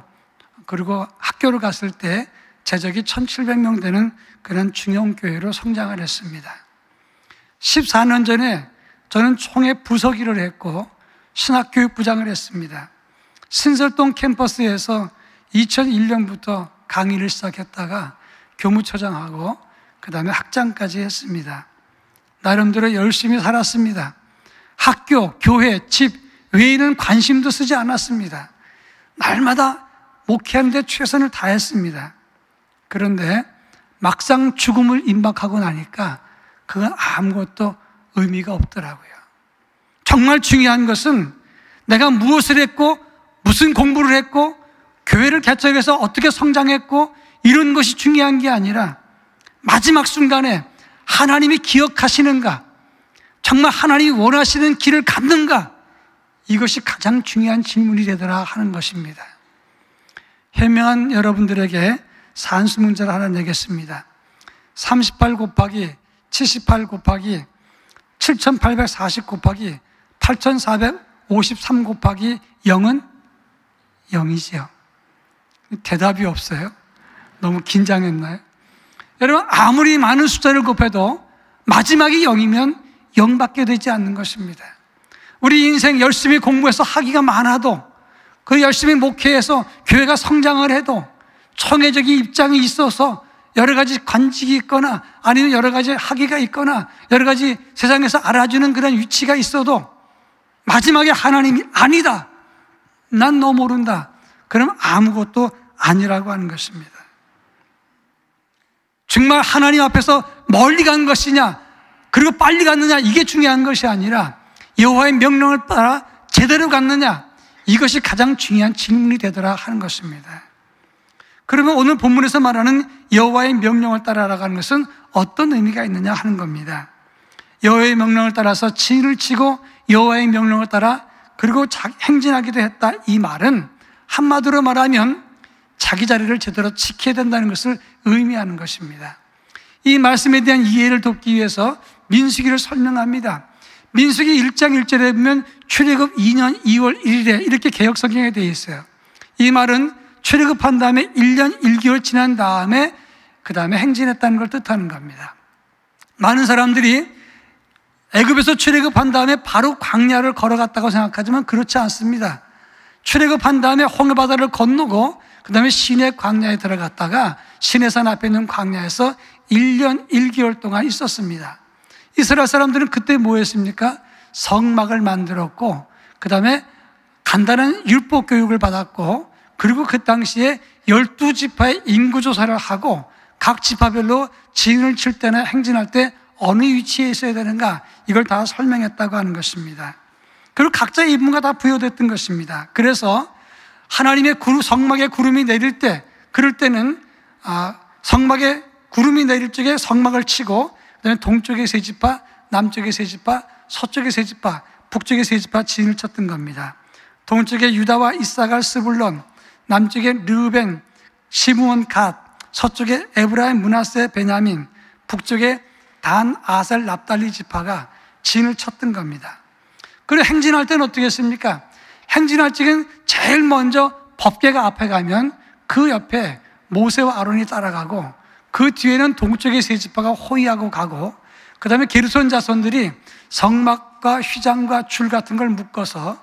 그리고 학교를 갔을 때 재적이 1700명 되는 그런 중형교회로 성장을 했습니다. 14년 전에 저는 총회 부서기를 했고 신학교육부장을 했습니다. 신설동 캠퍼스에서 2001년부터 강의를 시작했다가 교무처장하고 그 다음에 학장까지 했습니다. 나름대로 열심히 살았습니다. 학교, 교회, 집 외에는 관심도 쓰지 않았습니다. 날마다 목회하는데 최선을 다했습니다. 그런데 막상 죽음을 임박하고 나니까 그건 아무것도 의미가 없더라고요. 정말 중요한 것은 내가 무엇을 했고 무슨 공부를 했고 교회를 개척해서 어떻게 성장했고 이런 것이 중요한 게 아니라 마지막 순간에 하나님이 기억하시는가, 정말 하나님이 원하시는 길을 갔는가, 이것이 가장 중요한 질문이 되더라 하는 것입니다. 현명한 여러분들에게 산수 문제를 하나 내겠습니다. 38 곱하기 78 곱하기 7840 곱하기 8453 곱하기 0은 0이지요. 대답이 없어요. 너무 긴장했나요? 여러분, 아무리 많은 숫자를 곱해도 마지막이 0이면 0밖에 되지 않는 것입니다. 우리 인생 열심히 공부해서 학위가 많아도, 그 열심히 목회해서 교회가 성장을 해도, 총회적인 입장이 있어서 여러 가지 관직이 있거나 아니면 여러 가지 학위가 있거나 여러 가지 세상에서 알아주는 그런 위치가 있어도 마지막에 하나님이 아니다, 난 너 모른다, 그럼 아무것도 아니라고 하는 것입니다. 정말 하나님 앞에서 멀리 간 것이냐, 그리고 빨리 갔느냐, 이게 중요한 것이 아니라 여호와의 명령을 따라 제대로 갔느냐, 이것이 가장 중요한 질문이 되더라 하는 것입니다. 그러면 오늘 본문에서 말하는 여호와의 명령을 따라라는 것은 어떤 의미가 있느냐 하는 겁니다. 여호와의 명령을 따라서 진을 치고 여호와의 명령을 따라 그리고 행진하기도 했다, 이 말은 한마디로 말하면 자기 자리를 제대로 지켜야 된다는 것을 의미하는 것입니다. 이 말씀에 대한 이해를 돕기 위해서 민수기를 설명합니다. 민수기 1장 1절에 보면 출애굽 2년 2월 1일에 이렇게 개역 성경에 되어 있어요. 이 말은 출애굽한 다음에 1년 1개월 지난 다음에 그 다음에 행진했다는 걸 뜻하는 겁니다. 많은 사람들이 애굽에서 출애굽한 다음에 바로 광야를 걸어갔다고 생각하지만 그렇지 않습니다. 출애굽한 다음에 홍해바다를 건너고 그 다음에 시내 광야에 들어갔다가 시내산 앞에 있는 광야에서 1년 1개월 동안 있었습니다. 이스라엘 사람들은 그때 뭐 했습니까? 성막을 만들었고 그 다음에 간단한 율법 교육을 받았고, 그리고 그 당시에 12지파의 인구조사를 하고 각 지파별로 진을 칠 때나 행진할 때 어느 위치에 있어야 되는가, 이걸 다 설명했다고 하는 것입니다. 그리고 각자의 임무가 다 부여됐던 것입니다. 그래서 하나님의 성막에 구름이 내릴 때, 그럴 때는 성막에 구름이 내릴 적에 성막을 치고 그다음에 동쪽의 세 지파, 남쪽의 세 지파, 서쪽의 세 지파, 북쪽의 세 지파 진을 쳤던 겁니다. 동쪽에 유다와 이사갈, 스불론, 남쪽에 르벤, 시므온, 갓, 서쪽에 에브라임, 므낫세, 베냐민, 북쪽에 단, 아셀, 납달리 지파가 진을 쳤던 겁니다. 그리고 행진할 때는 어떻게 했습니까? 행진할 적엔 제일 먼저 법궤가 앞에 가면 그 옆에 모세와 아론이 따라가고, 그 뒤에는 동쪽의 세 지파가 호위하고 가고, 그 다음에 게르손 자손들이 성막과 휘장과 줄 같은 걸 묶어서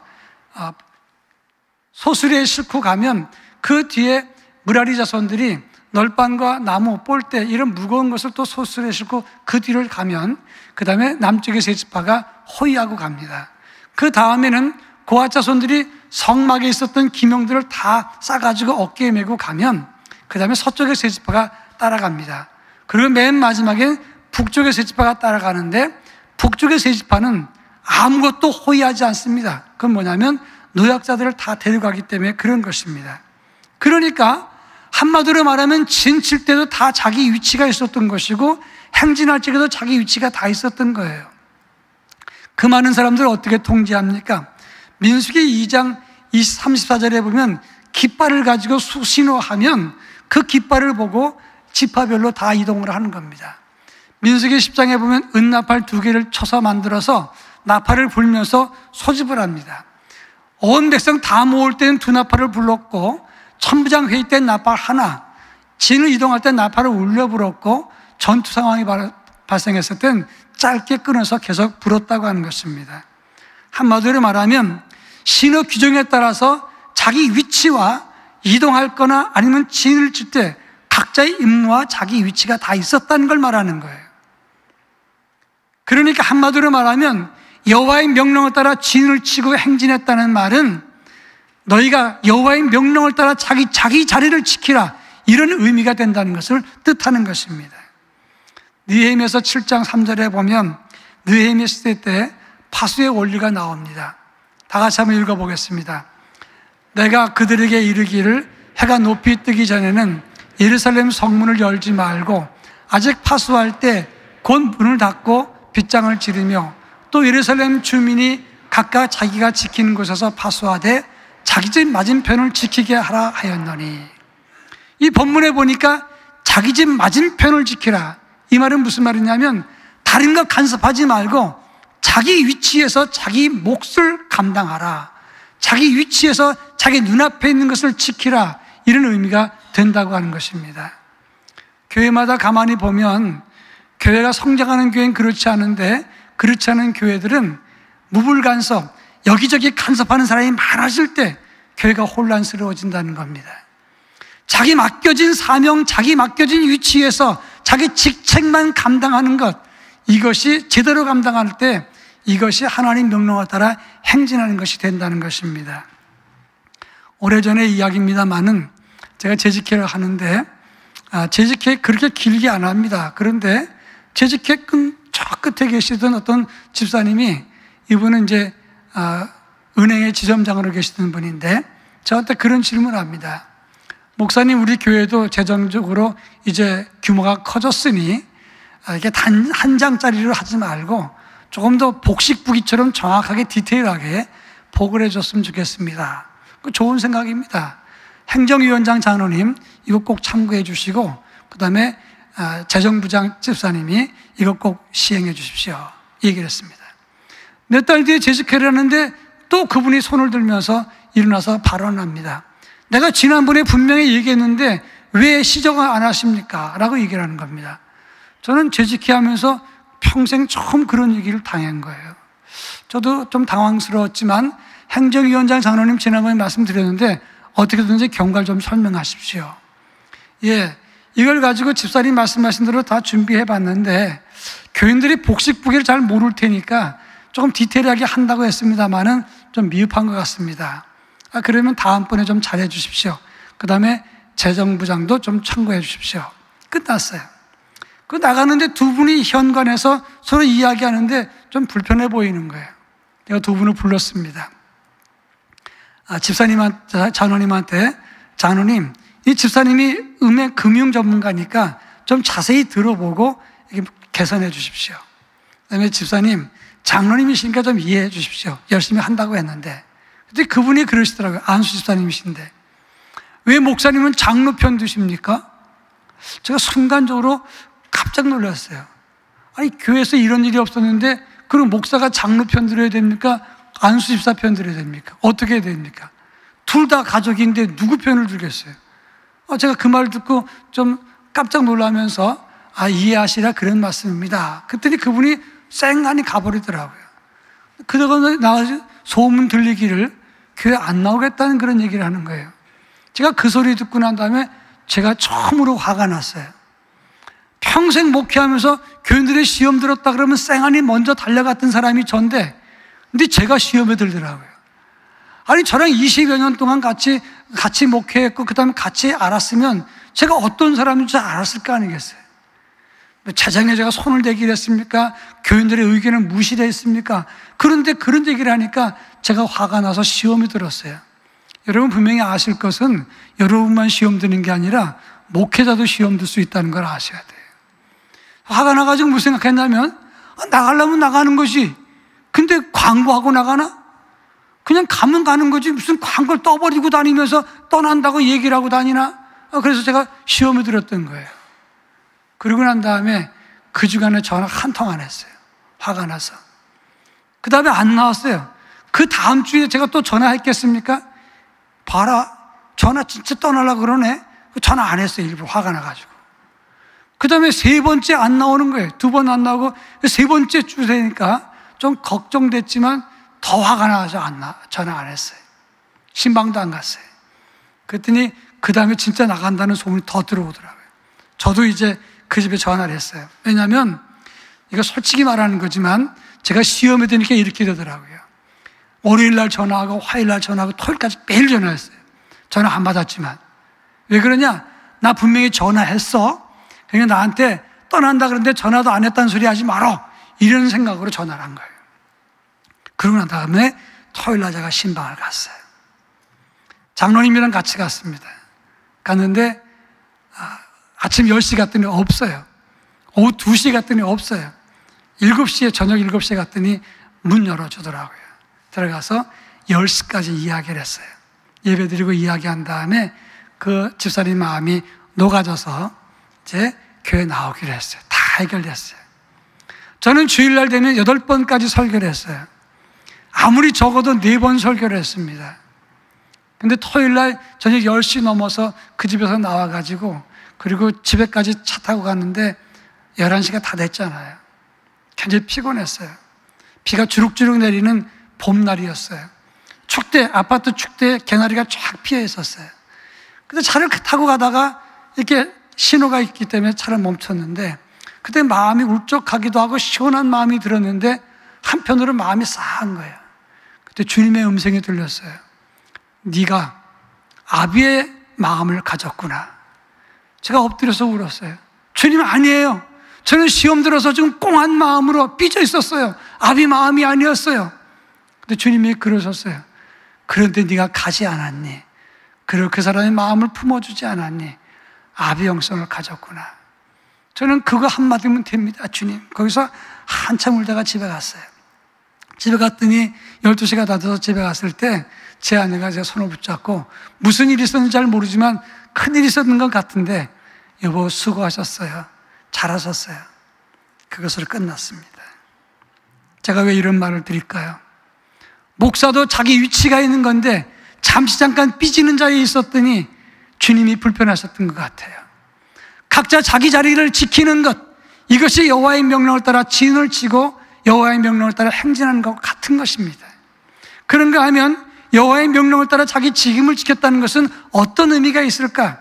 소수리에 싣고 가면 그 뒤에 무라리 자손들이 널판과 나무, 폴대 이런 무거운 것을 또 소수리에 싣고 그 뒤를 가면 그 다음에 남쪽의 세 지파가 호위하고 갑니다. 그 다음에는 고핫 자손들이 성막에 있었던 기명들을 다 싸가지고 어깨에 메고 가면 그 다음에 서쪽의 세 지파가 따라갑니다. 그리고 맨 마지막엔 북쪽의 세 지파가 따라가는데, 북쪽의 세 지파는 아무것도 호위하지 않습니다. 그건 뭐냐면 노약자들을 다 데려가기 때문에 그런 것입니다. 그러니까 한마디로 말하면 진 칠 때도 다 자기 위치가 있었던 것이고 행진할 적에도 자기 위치가 다 있었던 거예요. 그 많은 사람들을 어떻게 통제합니까? 민수기 2장 34절에 보면 깃발을 가지고 수신호하면 그 깃발을 보고 지파별로 다 이동을 하는 겁니다. 민수기 10장에 보면 은나팔 2개를 쳐서 만들어서 나팔을 불면서 소집을 합니다. 온 백성 다 모을 때는 2나팔을 불렀고, 천부장 회의 때 나팔 하나, 진을 이동할 때 나팔을 울려 불었고, 전투 상황이 발생했을 땐 짧게 끊어서 계속 불었다고 하는 것입니다. 한마디로 말하면 신호 규정에 따라서 자기 위치와 이동할 거나 아니면 진을 칠 때 각자의 임무와 자기 위치가 다 있었다는 걸 말하는 거예요. 그러니까 한마디로 말하면 여호와의 명령을 따라 진을 치고 행진했다는 말은 너희가 여호와의 명령을 따라 자기 자리를 지키라, 이런 의미가 된다는 것을 뜻하는 것입니다. 느헤미야서 7장 3절에 보면 느헤미야 시대 때 파수의 원리가 나옵니다. 다 같이 한번 읽어보겠습니다. 내가 그들에게 이르기를 해가 높이 뜨기 전에는 예루살렘 성문을 열지 말고 아직 파수할 때 곧 문을 닫고 빗장을 지르며, 또 예루살렘 주민이 각각 자기가 지키는 곳에서 파수하되 자기 집 맞은편을 지키게 하라 하였노니. 이 본문에 보니까 자기 집 맞은편을 지키라, 이 말은 무슨 말이냐면 다른 것 간섭하지 말고 자기 위치에서 자기 몫을 감당하라, 자기 위치에서 자기 눈앞에 있는 것을 지키라, 이런 의미가 된다고 하는 것입니다. 교회마다 가만히 보면 교회가 성장하는 교회는 그렇지 않은데, 그렇지 않은 교회들은 무불간섭, 여기저기 간섭하는 사람이 많아질 때 교회가 혼란스러워진다는 겁니다. 자기 맡겨진 사명, 자기 맡겨진 위치에서 자기 직책만 감당하는 것, 이것이 제대로 감당할 때 이것이 하나님 명령에 따라 행진하는 것이 된다는 것입니다. 오래전의 이야기입니다만은 제가 재직회를 하는데, 재직회 그렇게 길게 안 합니다. 그런데 재직회 저 끝에 계시던 어떤 집사님이, 이분은 이제 은행의 지점장으로 계시던 분인데 저한테 그런 질문을 합니다. 목사님, 우리 교회도 재정적으로 이제 규모가 커졌으니 이게 단 한 장짜리로 하지 말고 조금 더 복식부기처럼 정확하게 디테일하게 보고를 해줬으면 좋겠습니다. 좋은 생각입니다. 행정위원장 장로님 이거 꼭 참고해 주시고, 그 다음에 재정부장 집사님이 이거 꼭 시행해 주십시오, 얘기를 했습니다. 몇 달 뒤에 재직회를 하는데 또 그분이 손을 들면서 일어나서 발언합니다. 내가 지난번에 분명히 얘기했는데 왜 시정을 안 하십니까? 라고 얘기를 하는 겁니다. 저는 재직회 하면서 평생 처음 그런 얘기를 당한 거예요. 저도 좀 당황스러웠지만 행정위원장 장로님 지난번에 말씀드렸는데 어떻게든지 경과를 좀 설명하십시오. 예, 이걸 가지고 집사님 말씀하신 대로 다 준비해 봤는데 교인들이 복식부기를 잘 모를 테니까 조금 디테일하게 한다고 했습니다만은 좀 미흡한 것 같습니다. 그러면 다음번에 좀 잘해 주십시오. 그 다음에 재정부장도 좀 참고해 주십시오. 끝났어요. 그 나가는데 두 분이 현관에서 서로 이야기하는데 좀 불편해 보이는 거예요. 내가 두 분을 불렀습니다. 집사님한테, 장로님한테, 장로님, 이 집사님이 금융 전문가니까 좀 자세히 들어보고 개선해 주십시오. 그 다음에 집사님, 장로님이시니까 좀 이해해 주십시오. 열심히 한다고 했는데. 근데 그분이 그러시더라고요. 안수 집사님이신데. 왜 목사님은 장로 편 드십니까? 제가 순간적으로 깜짝 놀랐어요. 아니, 교회에서 이런 일이 없었는데, 그럼 목사가 장로 편 들어야 됩니까? 안수 집사 편 들어야 됩니까? 어떻게 해야 됩니까? 둘 다 가족인데 누구 편을 들겠어요? 제가 그 말 듣고 좀 깜짝 놀라면서, 이해하시라 그런 말씀입니다. 그랬더니 그분이 쌩간히 가버리더라고요. 그러고 나가서 소문 들리기를 교회 안 나오겠다는 그런 얘기를 하는 거예요. 제가 그 소리 듣고 난 다음에 제가 처음으로 화가 났어요. 평생 목회하면서 교인들의 시험 들었다 그러면 쌩간히 먼저 달려갔던 사람이 전데, 근데 제가 시험에 들더라고요. 아니, 저랑 20여 년 동안 같이 목회했고 그 다음에 같이 알았으면 제가 어떤 사람인지 알았을 거 아니겠어요? 재정에 제가 손을 대기를 했습니까? 교인들의 의견을 무시를 했습니까? 그런데 그런 얘기를 하니까 제가 화가 나서 시험이 들었어요. 여러분 분명히 아실 것은 여러분만 시험 드는 게 아니라 목회자도 시험 들 수 있다는 걸 아셔야 돼요. 화가 나가지고 무슨 생각했냐면, 나가려면 나가는 거지. 근데 광고하고 나가나? 그냥 가면 가는 거지. 무슨 광고를 떠버리고 다니면서 떠난다고 얘기를 하고 다니나? 그래서 제가 시험을 들었던 거예요. 그러고 난 다음에 그 주간에 전화 한 통 안 했어요. 화가 나서. 그 다음에 안 나왔어요. 그 다음 주에 제가 또 전화했겠습니까? 봐라, 전화 진짜 떠나려고 그러네. 전화 안 했어요. 일부러 화가 나가지고. 그 다음에 세 번째 안 나오는 거예요. 두 번 안 나오고 세 번째 주 되니까 좀 걱정됐지만 더 화가 나서 전화 안 했어요. 신방도 안 갔어요. 그랬더니 그 다음에 진짜 나간다는 소문이 더 들어오더라고요. 저도 이제 그 집에 전화를 했어요. 왜냐하면 이거 솔직히 말하는 거지만 제가 시험에 드니까 이렇게 되더라고요. 월요일날 전화하고 화요일날 전화하고 토요일까지 매일 전화했어요. 전화 안 받았지만. 왜 그러냐? 나 분명히 전화했어. 그러니까 나한테 떠난다 그러는데 전화도 안 했다는 소리 하지 말어. 이런 생각으로 전화를 한 거예요. 그러고 난 다음에 토요일날 제가 신방을 갔어요. 장로님이랑 같이 갔습니다. 갔는데 아침 10시 갔더니 없어요. 오후 2시 갔더니 없어요. 7시에, 저녁 7시에 갔더니 문 열어주더라고요. 들어가서 10시까지 이야기를 했어요. 예배 드리고 이야기한 다음에 그 집사님 마음이 녹아져서 이제 교회 나오기로 했어요. 다 해결됐어요. 저는 주일날 되면 8번까지 설교를 했어요. 아무리 적어도 4번 설교를 했습니다. 근데 토요일날 저녁 10시 넘어서 그 집에서 나와가지고 그리고 집에까지 차 타고 갔는데 11시가 다 됐잖아요. 굉장히 피곤했어요. 비가 주룩주룩 내리는 봄날이었어요. 축대, 아파트 축대에 개나리가 쫙 피어 있었어요. 근데 차를 타고 가다가 이렇게 신호가 있기 때문에 차를 멈췄는데 그때 마음이 울적하기도 하고 시원한 마음이 들었는데 한편으로 마음이 싸한 거예요. 그때 주님의 음성이 들렸어요. 네가 아비의 마음을 가졌구나. 제가 엎드려서 울었어요. 주님, 아니에요. 저는 시험 들어서 지금 꽁한 마음으로 삐져 있었어요. 아비 마음이 아니었어요. 근데 주님이 그러셨어요. 그런데 네가 가지 않았니? 그리고 그 사람의 마음을 품어주지 않았니? 아비 영성을 가졌구나. 저는 그거 한마디면 됩니다, 주님. 거기서 한참 울다가 집에 갔어요. 집에 갔더니 12시가 다 돼서 집에 갔을 때 제 아내가 제 손을 붙잡고 무슨 일이 있었는지 잘 모르지만 큰일이 있었는 것 같은데 여보 수고하셨어요. 잘하셨어요. 그것으로 끝났습니다. 제가 왜 이런 말을 드릴까요? 목사도 자기 위치가 있는 건데 잠시 잠깐 삐지는 자리에 있었더니 주님이 불편하셨던 것 같아요. 각자 자기 자리를 지키는 것, 이것이 여호와의 명령을 따라 진을 치고 여호와의 명령을 따라 행진하는 것과 같은 것입니다. 그런가 하면 여호와의 명령을 따라 자기 직임을 지켰다는 것은 어떤 의미가 있을까?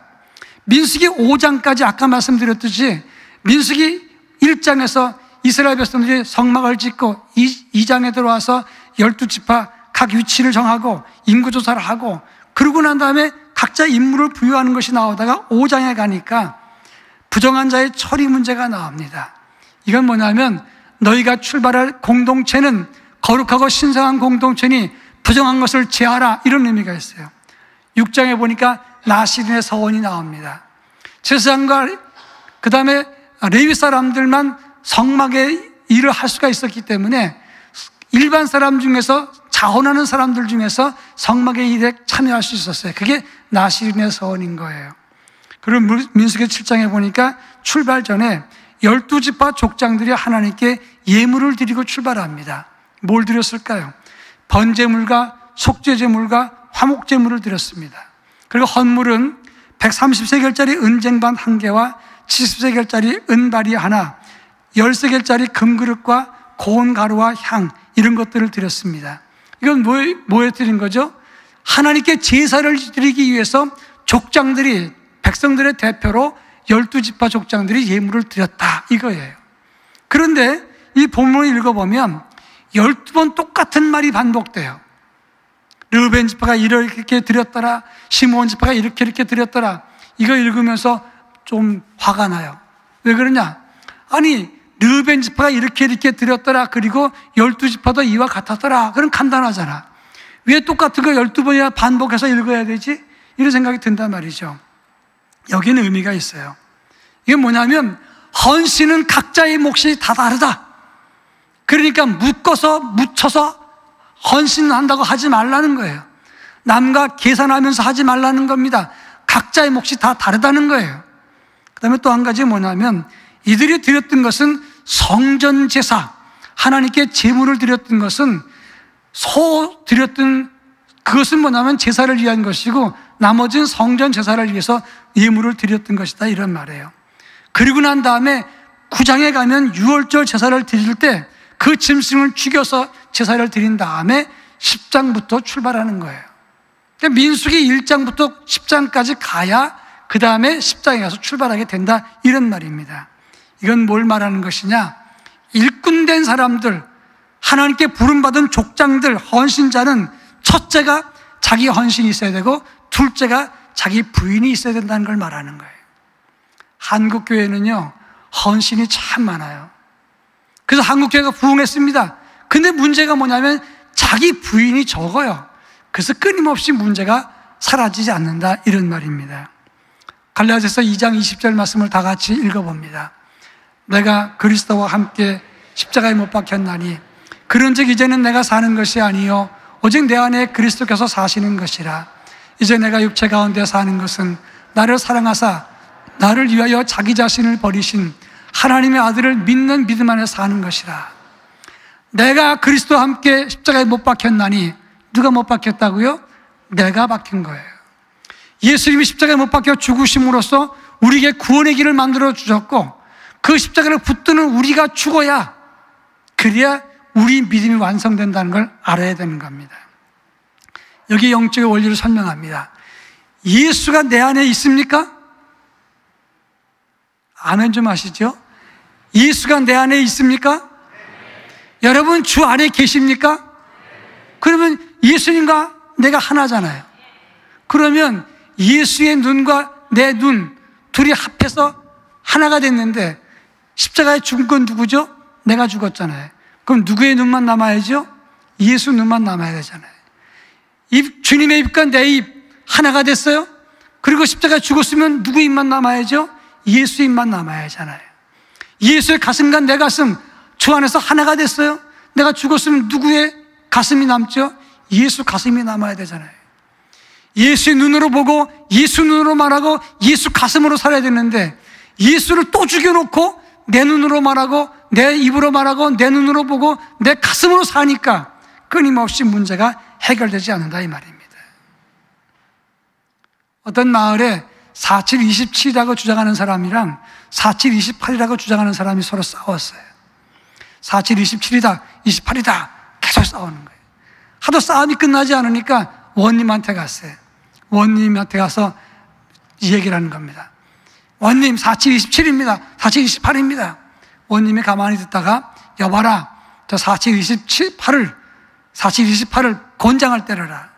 민수기 5장까지 아까 말씀드렸듯이 민수기 1장에서 이스라엘 백성들이 성막을 짓고 2장에 들어와서 12지파 각 위치를 정하고 인구조사를 하고 그러고 난 다음에 각자 임무를 부여하는 것이 나오다가 5장에 가니까 부정한 자의 처리 문제가 나옵니다. 이건 뭐냐면 너희가 출발할 공동체는 거룩하고 신성한 공동체니 부정한 것을 제하라, 이런 의미가 있어요. 6장에 보니까 나시린의 서원이 나옵니다. 제사장과 그 다음에 레위 사람들만 성막의 일을 할 수가 있었기 때문에 일반 사람 중에서 자원하는 사람들 중에서 성막의 일에 참여할 수 있었어요. 그게 나시린의 서원인 거예요. 그리고 민수기 7장에 보니까 출발 전에 12지파 족장들이 하나님께 예물을 드리고 출발합니다. 뭘 드렸을까요? 번제물과 속죄제물과 화목제물을 드렸습니다. 그리고 헌물은 130세겔짜리 은쟁반 1개와 70세겔짜리 은발이 하나, 10세겔짜리 금그릇과 고운 가루와 향, 이런 것들을 드렸습니다. 이건 뭐에 드린 거죠? 하나님께 제사를 드리기 위해서 족장들이, 백성들의 대표로 12지파 족장들이 예물을 드렸다, 이거예요. 그런데 이 본문을 읽어보면 12번 똑같은 말이 반복돼요. 르우벤 지파가 이렇게 드렸더라, 시므온 지파가 이렇게 드렸더라. 이거 읽으면서 좀 화가 나요. 왜 그러냐? 아니, 르우벤 지파가 이렇게 드렸더라, 그리고 12지파도 이와 같았더라. 그럼 간단하잖아. 왜 똑같은 거 12번이나 반복해서 읽어야 되지? 이런 생각이 든단 말이죠. 여기는 의미가 있어요. 이게 뭐냐면 헌신은 각자의 몫이 다 다르다. 그러니까 묻혀서 헌신한다고 하지 말라는 거예요. 남과 계산하면서 하지 말라는 겁니다. 각자의 몫이 다 다르다는 거예요. 그 다음에 또 한 가지 뭐냐면 이들이 드렸던 것은 성전 제사, 하나님께 제물을 드렸던 것은 드렸던 그것은 뭐냐면 제사를 위한 것이고 나머지는 성전 제사를 위해서 예물을 드렸던 것이다, 이런 말이에요. 그리고 난 다음에 9장에 가면 유월절 제사를 드릴 때 그 짐승을 죽여서 제사를 드린 다음에 10장부터 출발하는 거예요. 그러니까 민수기 1장부터 10장까지 가야 그 다음에 10장에 가서 출발하게 된다, 이런 말입니다. 이건 뭘 말하는 것이냐? 일꾼된 사람들, 하나님께 부름받은 족장들, 헌신자는 첫째가 자기 헌신이 있어야 되고 둘째가 자기 부인이 있어야 된다는 걸 말하는 거예요. 한국 교회는요, 헌신이 참 많아요. 그래서 한국 교회가 부흥했습니다. 근데 문제가 뭐냐면 자기 부인이 적어요. 그래서 끊임없이 문제가 사라지지 않는다, 이런 말입니다. 갈라디아서 2장 20절 말씀을 다 같이 읽어봅니다. 내가 그리스도와 함께 십자가에 못 박혔나니 그런즉 이제는 내가 사는 것이 아니요 오직 내 안에 그리스도께서 사시는 것이라. 이제 내가 육체 가운데 사는 것은 나를 사랑하사 나를 위하여 자기 자신을 버리신 하나님의 아들을 믿는 믿음 안에 사는 것이라. 내가 그리스도와 함께 십자가에 못 박혔나니, 누가 못 박혔다고요? 내가 박힌 거예요. 예수님이 십자가에 못 박혀 죽으심으로써 우리에게 구원의 길을 만들어 주셨고, 그 십자가를 붙드는 우리가 죽어야, 그래야 우리 믿음이 완성된다는 걸 알아야 되는 겁니다. 여기 영적의 원리를 설명합니다. 예수가 내 안에 있습니까? 아멘 좀 하시죠? 예수가 내 안에 있습니까? 여러분 주 안에 계십니까? 그러면 예수님과 내가 하나잖아요. 그러면 예수의 눈과 내 눈 둘이 합해서 하나가 됐는데, 십자가에 죽은 건 누구죠? 내가 죽었잖아요. 그럼 누구의 눈만 남아야죠? 예수 눈만 남아야 되잖아요. 주님의 입과 내 입 하나가 됐어요. 그리고 십자가에 죽었으면 누구 입만 남아야죠? 예수 입만 남아야 하잖아요. 예수의 가슴과 내 가슴 주 안에서 하나가 됐어요. 내가 죽었으면 누구의 가슴이 남죠? 예수 가슴이 남아야 되잖아요. 예수의 눈으로 보고 예수 눈으로 말하고 예수 가슴으로 살아야 되는데, 예수를 또 죽여놓고 내 눈으로 말하고 내 입으로 말하고 내 눈으로 보고 내 가슴으로 사니까 끊임없이 문제가 해결되지 않는다 이 말입니다. 어떤 마을에 4727이라고 주장하는 사람이랑 4728이라고 주장하는 사람이 서로 싸웠어요. 4727이다 28이다 계속 싸우는 거예요. 하도 싸움이 끝나지 않으니까 원님한테 갔어요. 원님한테 가서 이 얘기를 하는 겁니다. 원님 4727입니다 4728입니다 원님이 가만히 듣다가, 여봐라, 저 4728을 곤장을 때려라.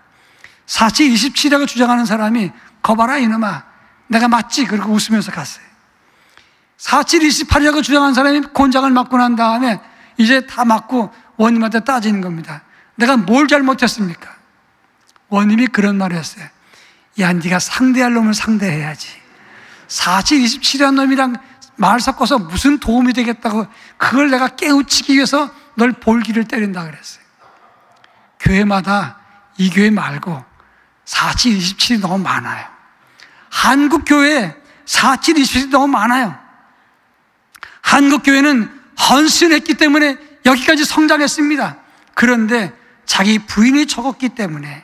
4727이라고 주장하는 사람이, 거봐라 이놈아, 내가 맞지? 그리고 웃으면서 갔어요. 4728이라고 주장하는 사람이 곤장을 맞고 난 다음에 이제 다 맞고 원님한테 따지는 겁니다. 내가 뭘 잘못했습니까? 원님이 그런 말을 했어요. 야, 네가 상대할 놈을 상대해야지. 4727이라는 놈이랑 말 섞어서 무슨 도움이 되겠다고, 그걸 내가 깨우치기 위해서 널 볼기를 때린다 그랬어요. 교회마다 이 교회 말고 4727이 너무 많아요. 한국 교회에 4727이 너무 많아요. 한국 교회는 헌신했기 때문에 여기까지 성장했습니다. 그런데 자기 부인이 적었기 때문에,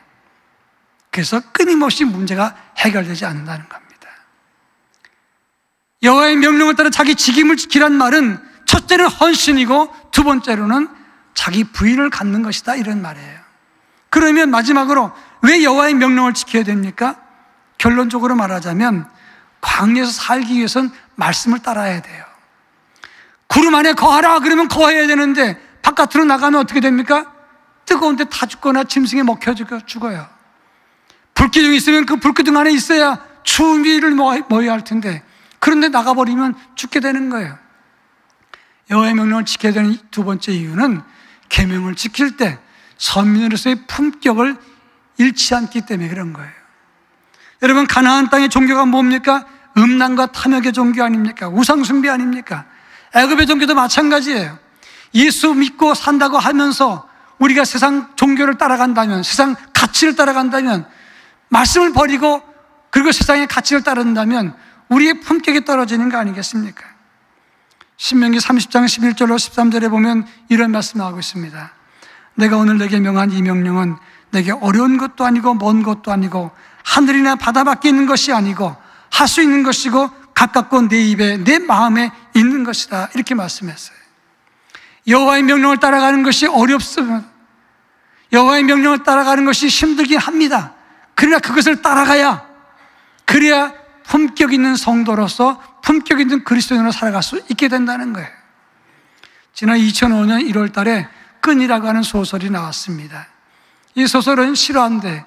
그래서 끊임없이 문제가 해결되지 않는다는 겁니다. 여호와의 명령을 따라 자기 직임을 지키란 말은 첫째는 헌신이고 두 번째로는 자기 부인을 갖는 것이다, 이런 말이에요. 그러면 마지막으로 왜 여호와의 명령을 지켜야 됩니까? 결론적으로 말하자면 광야에서 살기 위해서는 말씀을 따라야 돼요. 구름 안에 거하라 그러면 거해야 되는데, 바깥으로 나가면 어떻게 됩니까? 뜨거운 데 타 죽거나 짐승에 먹혀 죽어요. 불기둥이 있으면 그 불기둥 안에 있어야 추위를 모여야 할 텐데, 그런데 나가버리면 죽게 되는 거예요. 여호와의 명령을 지켜야 되는 두 번째 이유는, 계명을 지킬 때 선민으로서의 품격을 잃지 않기 때문에 그런 거예요. 여러분, 가나안 땅의 종교가 뭡니까? 음란과 탐욕의 종교 아닙니까? 우상숭배 아닙니까? 애굽의 종교도 마찬가지예요. 예수 믿고 산다고 하면서 우리가 세상 종교를 따라간다면, 세상 가치를 따라간다면, 말씀을 버리고 그리고 세상의 가치를 따른다면 우리의 품격이 떨어지는 거 아니겠습니까? 신명기 30장 11절로 13절에 보면 이런 말씀하고 있습니다. 내가 오늘 내게 명한 이 명령은 내게 어려운 것도 아니고 먼 것도 아니고 하늘이나 바다 밖에 있는 것이 아니고 할 수 있는 것이고 가깝고 내 입에 내 마음에 있는 것이다, 이렇게 말씀했어요. 여호와의 명령을 따라가는 것이 어렵습니다. 여호와의 명령을 따라가는 것이 힘들긴 합니다. 그러나 그것을 따라가야, 그래야 품격 있는 성도로서 품격 있는 그리스도인으로 살아갈 수 있게 된다는 거예요. 지난 2005년 1월 달에 끈이라고 하는 소설이 나왔습니다. 이 소설은 실화인데,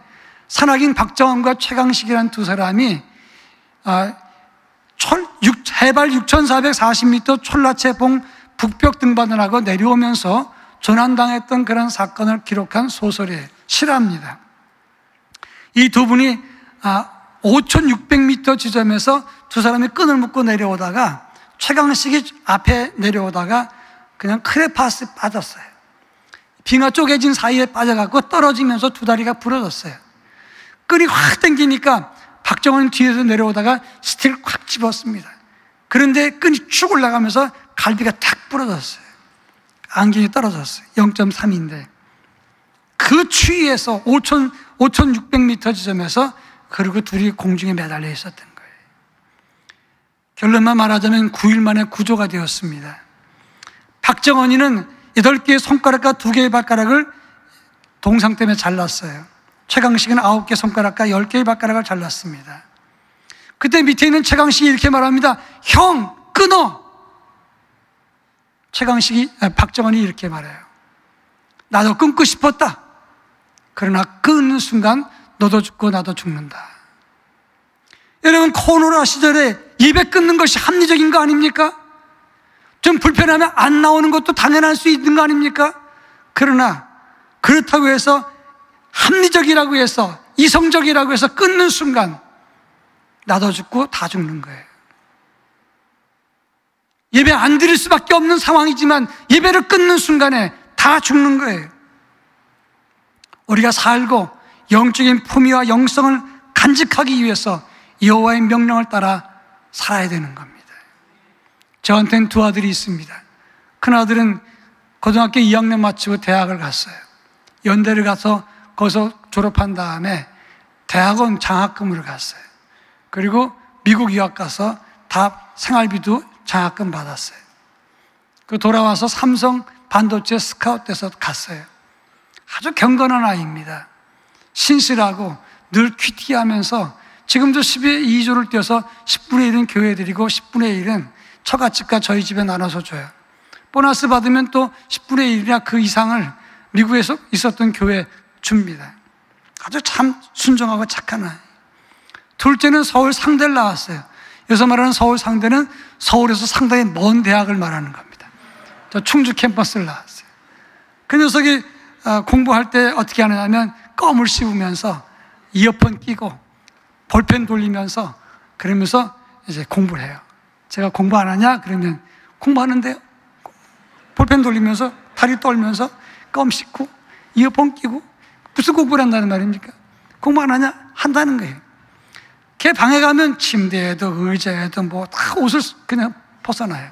산악인 박정원과 최강식이라는 두 사람이 해발 6,440m 촐라체봉 북벽 등반을 하고 내려오면서 조난당했던 그런 사건을 기록한 소설이에요. 실화입니다. 이 두 분이 5,600m 지점에서 두 사람이 끈을 묶고 내려오다가 최강식이 앞에 내려오다가 그냥 크레파스에 빠졌어요. 빙하 쪼개진 사이에 빠져갖고 떨어지면서 두 다리가 부러졌어요. 끈이 확 당기니까 박정원은 뒤에서 내려오다가 스틱을 콱 집었습니다. 그런데 끈이 쭉 올라가면서 갈비가 탁 부러졌어요. 안경이 떨어졌어요. 0.3인데 그 추위에서 5,600m 지점에서 그리고 둘이 공중에 매달려 있었던 거예요. 결론만 말하자면 9일 만에 구조가 되었습니다. 박정원이는 8개의 손가락과 2개의 발가락을 동상 때문에 잘랐어요. 최강식은 9개 손가락과 10개의 발가락을 잘랐습니다. 그때 밑에 있는 최강식이 이렇게 말합니다. 형, 끊어! 박정원이 이렇게 말해요. 나도 끊고 싶었다. 그러나 끊는 순간 너도 죽고 나도 죽는다. 여러분, 코로나 시절에 예배 끊는 것이 합리적인 거 아닙니까? 좀 불편하면 안 나오는 것도 당연할 수 있는 거 아닙니까? 그러나 그렇다고 해서 합리적이라고 해서 이성적이라고 해서 끊는 순간 나도 죽고 다 죽는 거예요. 예배 안 드릴 수밖에 없는 상황이지만 예배를 끊는 순간에 다 죽는 거예요. 우리가 살고 영적인 품위와 영성을 간직하기 위해서 여호와의 명령을 따라 살아야 되는 겁니다. 저한테는 두 아들이 있습니다. 큰아들은 고등학교 2학년 마치고 대학을 갔어요. 연대를 가서 거기서 졸업한 다음에 대학원 장학금을 갔어요. 그리고 미국 유학 가서 다 생활비도 장학금 받았어요. 그 돌아와서 삼성 반도체 스카우트 돼서 갔어요. 아주 경건한 아이입니다. 신실하고 늘 퀴티하면서 지금도 10의 2조를 떼어서 10분의 1은 교회 드리고 10분의 1은 처갓집과 저희 집에 나눠서 줘요. 보너스 받으면 또 10분의 1이나 그 이상을 미국에서 있었던 교회에 줍니다. 아주 참 순종하고 착한 아이. 둘째는 서울 상대를 나왔어요. 여기서 말하는 서울 상대는 서울에서 상당히 먼 대학을 말하는 겁니다. 저 충주 캠퍼스를 나왔어요. 그 녀석이 공부할 때 어떻게 하느냐면 껌을 씹으면서 이어폰 끼고 볼펜 돌리면서 그러면서 이제 공부를 해요. 제가 공부 안 하냐? 그러면 공부하는데요. 볼펜 돌리면서 다리 떨면서 껌 씹고 이어폰 끼고 무슨 공부를 한다는 말입니까? 공부 안 하냐? 한다는 거예요. 걔 방에 가면 침대에도 의자에도 뭐 다 옷을 그냥 벗어나요.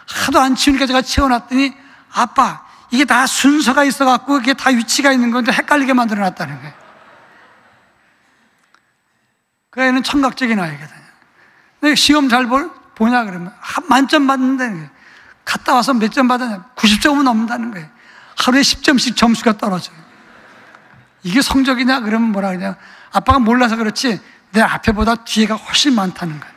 하도 안 치우니까 제가 치워놨더니 아빠 이게 다 순서가 있어갖고 이게 다 위치가 있는 건데 헷갈리게 만들어놨다는 거예요. 그 애는 청각적인 아이거든요. 근데 시험 잘 보냐 그러면 만점 받는다는 거예요. 갔다 와서 몇 점 받았냐? 90점은 넘는다는 거예요. 하루에 10점씩 점수가 떨어져요. 이게 성적이냐? 그러면 뭐라 그러냐? 아빠가 몰라서 그렇지 내 앞에보다 뒤에가 훨씬 많다는 거예요.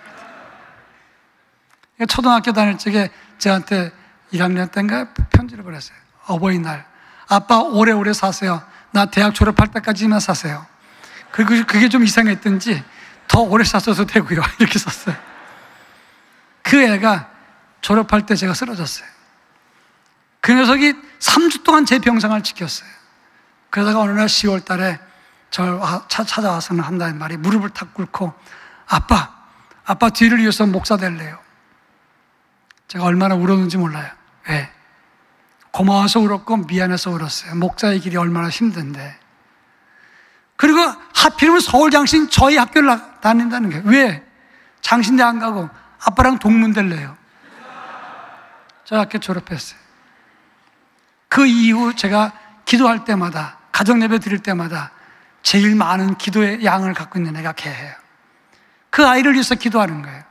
초등학교 다닐 적에 저한테 1학년 때인가 편지를 보냈어요. 어버이날 아빠 오래오래 사세요. 나 대학 졸업할 때까지만 사세요. 그리고 그게 좀 이상했던지 더 오래 사셔도 되고요 이렇게 썼어요. 그 애가 졸업할 때 제가 쓰러졌어요. 그 녀석이 3주 동안 제 병상을 지켰어요. 그러다가 어느 날 10월 달에 저를 찾아와서는 한다는 말이 무릎을 탁 꿇고 아빠 뒤를 이어서 목사 될래요. 제가 얼마나 울었는지 몰라요. 왜? 고마워서 울었고 미안해서 울었어요. 목사의 길이 얼마나 힘든데. 그리고 하필이면 서울 장신 저희 학교를 다닌다는 거예요. 왜? 장신대 안 가고 아빠랑 동문 될래요. 저 학교 졸업했어요. 그 이후 제가 기도할 때마다 가정 예배 드릴 때마다 제일 많은 기도의 양을 갖고 있는 애가 걔예요. 그 아이를 위해서 기도하는 거예요.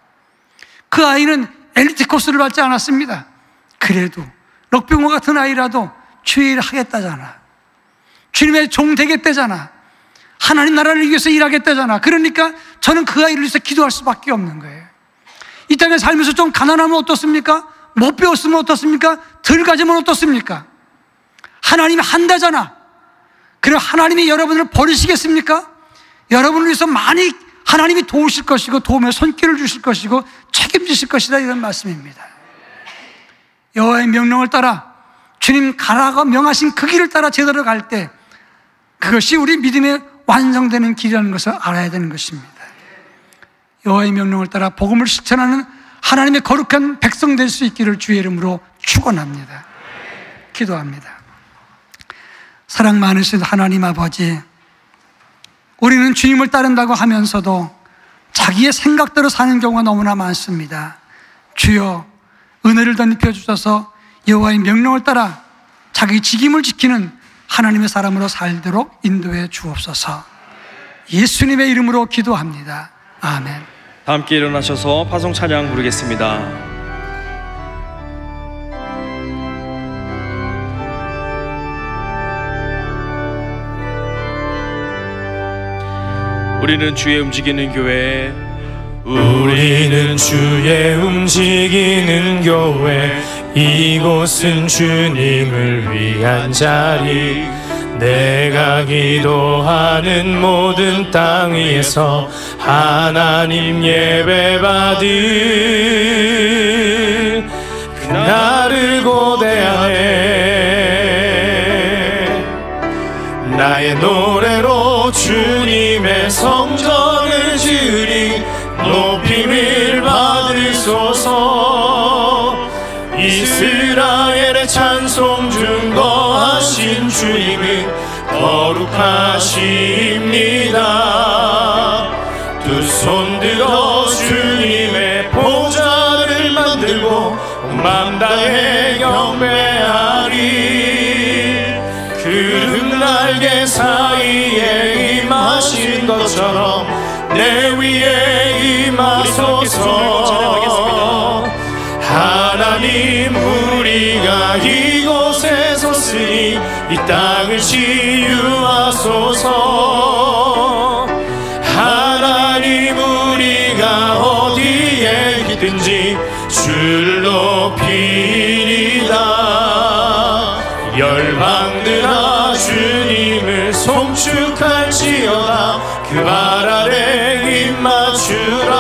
그 아이는 엘리트 코스를 받지 않았습니다. 그래도 럭비공과 같은 아이라도 주의 일을 하겠다잖아. 주님의 종 되겠다잖아. 하나님 나라를 위해서 일하겠다잖아. 그러니까 저는 그 아이를 위해서 기도할 수밖에 없는 거예요. 이 땅에 살면서 좀 가난하면 어떻습니까? 못 배웠으면 어떻습니까? 덜 가지면 어떻습니까? 하나님이 한다잖아. 그럼 하나님이 여러분을 버리시겠습니까? 여러분을 위해서 많이 하나님이 도우실 것이고 도움의 손길을 주실 것이고 책임지실 것이다 이런 말씀입니다. 여호와의 명령을 따라 주님 가라고 명하신 그 길을 따라 제대로 갈 때 그것이 우리 믿음의 완성되는 길이라는 것을 알아야 되는 것입니다. 여호와의 명령을 따라 복음을 실천하는 하나님의 거룩한 백성 될 수 있기를 주의 이름으로 축원합니다. 기도합니다. 사랑 많으신 하나님 아버지, 우리는 주님을 따른다고 하면서도 자기의 생각대로 사는 경우가 너무나 많습니다. 주여, 은혜를 덧입혀 주셔서 여호와의 명령을 따라 자기 직임을 지키는 하나님의 사람으로 살도록 인도해 주옵소서. 예수님의 이름으로 기도합니다. 아멘. 다 함께 일어나셔서 파송 찬양 부르겠습니다. 우리는 주의 움직이는 교회, 우리는 주의 움직이는 교회, 이곳은 주님을 위한 자리. 내가 기도하는 모든 땅 위에서 하나님 예배 받을 그날을 고대하네. 나의 노래로 주님의 성전을 지으리. 높임을 받으소서. 이스라엘의 찬송 중 거하신 주님은 거룩하십니다. 두 손 들어 주님의 보좌를 만들고 온 마음 다해 경배하리. 구름 날개 사이에 임하신 것처럼 내 위에 임하소서. 하나님, 우리가 이곳에 섰으니 이 땅을 치유하소서. 하나님, 우리가 어디에 있든지 주를 높이리다. 열방들아 주님을 송축할지어다. 그 발 아래 입 맞추라.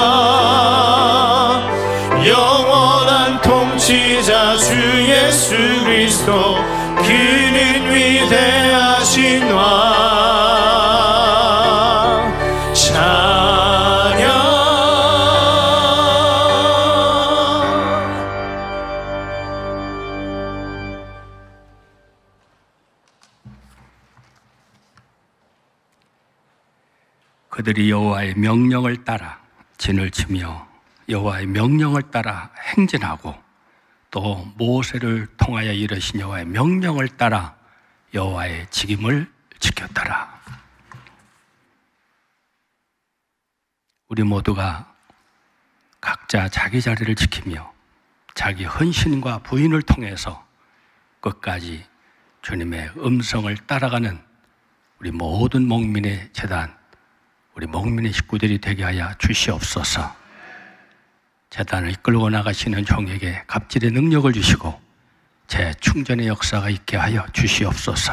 영원한 통치자 주 예수 그리스도, 그는 위대하신 왕. 찬양. 그들이 여호와의 명령을 따라 진을 치며 여호와의 명령을 따라 행진하고 또 모세를 통하여 이르신 여호와의 명령을 따라 여호와의 직임을 지켰더라. 우리 모두가 각자 자기 자리를 지키며 자기 헌신과 부인을 통해서 끝까지 주님의 음성을 따라가는 우리 모든 목민의 재단, 우리 목민의 식구들이 되게 하여 주시옵소서. 재단을 이끌고 나가시는 종에게 갑질의 능력을 주시고 재충전의 역사가 있게 하여 주시옵소서.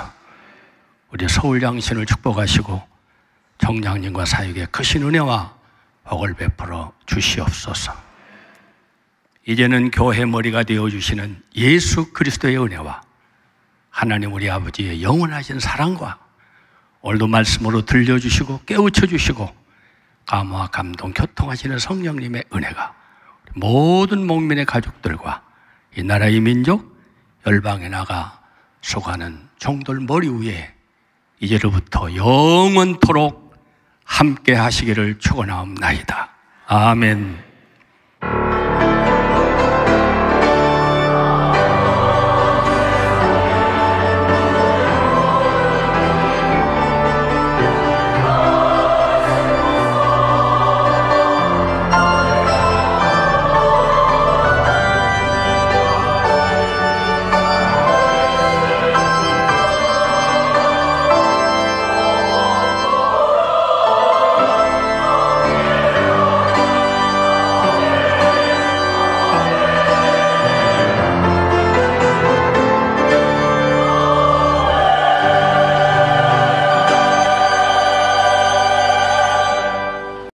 우리 서울양신을 축복하시고 정장님과 사역에 크신 은혜와 복을 베풀어 주시옵소서. 이제는 교회 머리가 되어주시는 예수 그리스도의 은혜와 하나님 우리 아버지의 영원하신 사랑과 오늘도 말씀으로 들려주시고 깨우쳐주시고 감화 감동 교통하시는 성령님의 은혜가 모든 목민의 가족들과 이 나라의 민족 열방에 나가 수고하는 종들 머리 위에 이제로부터 영원토록 함께 하시기를 축원하옵나이다. 아멘.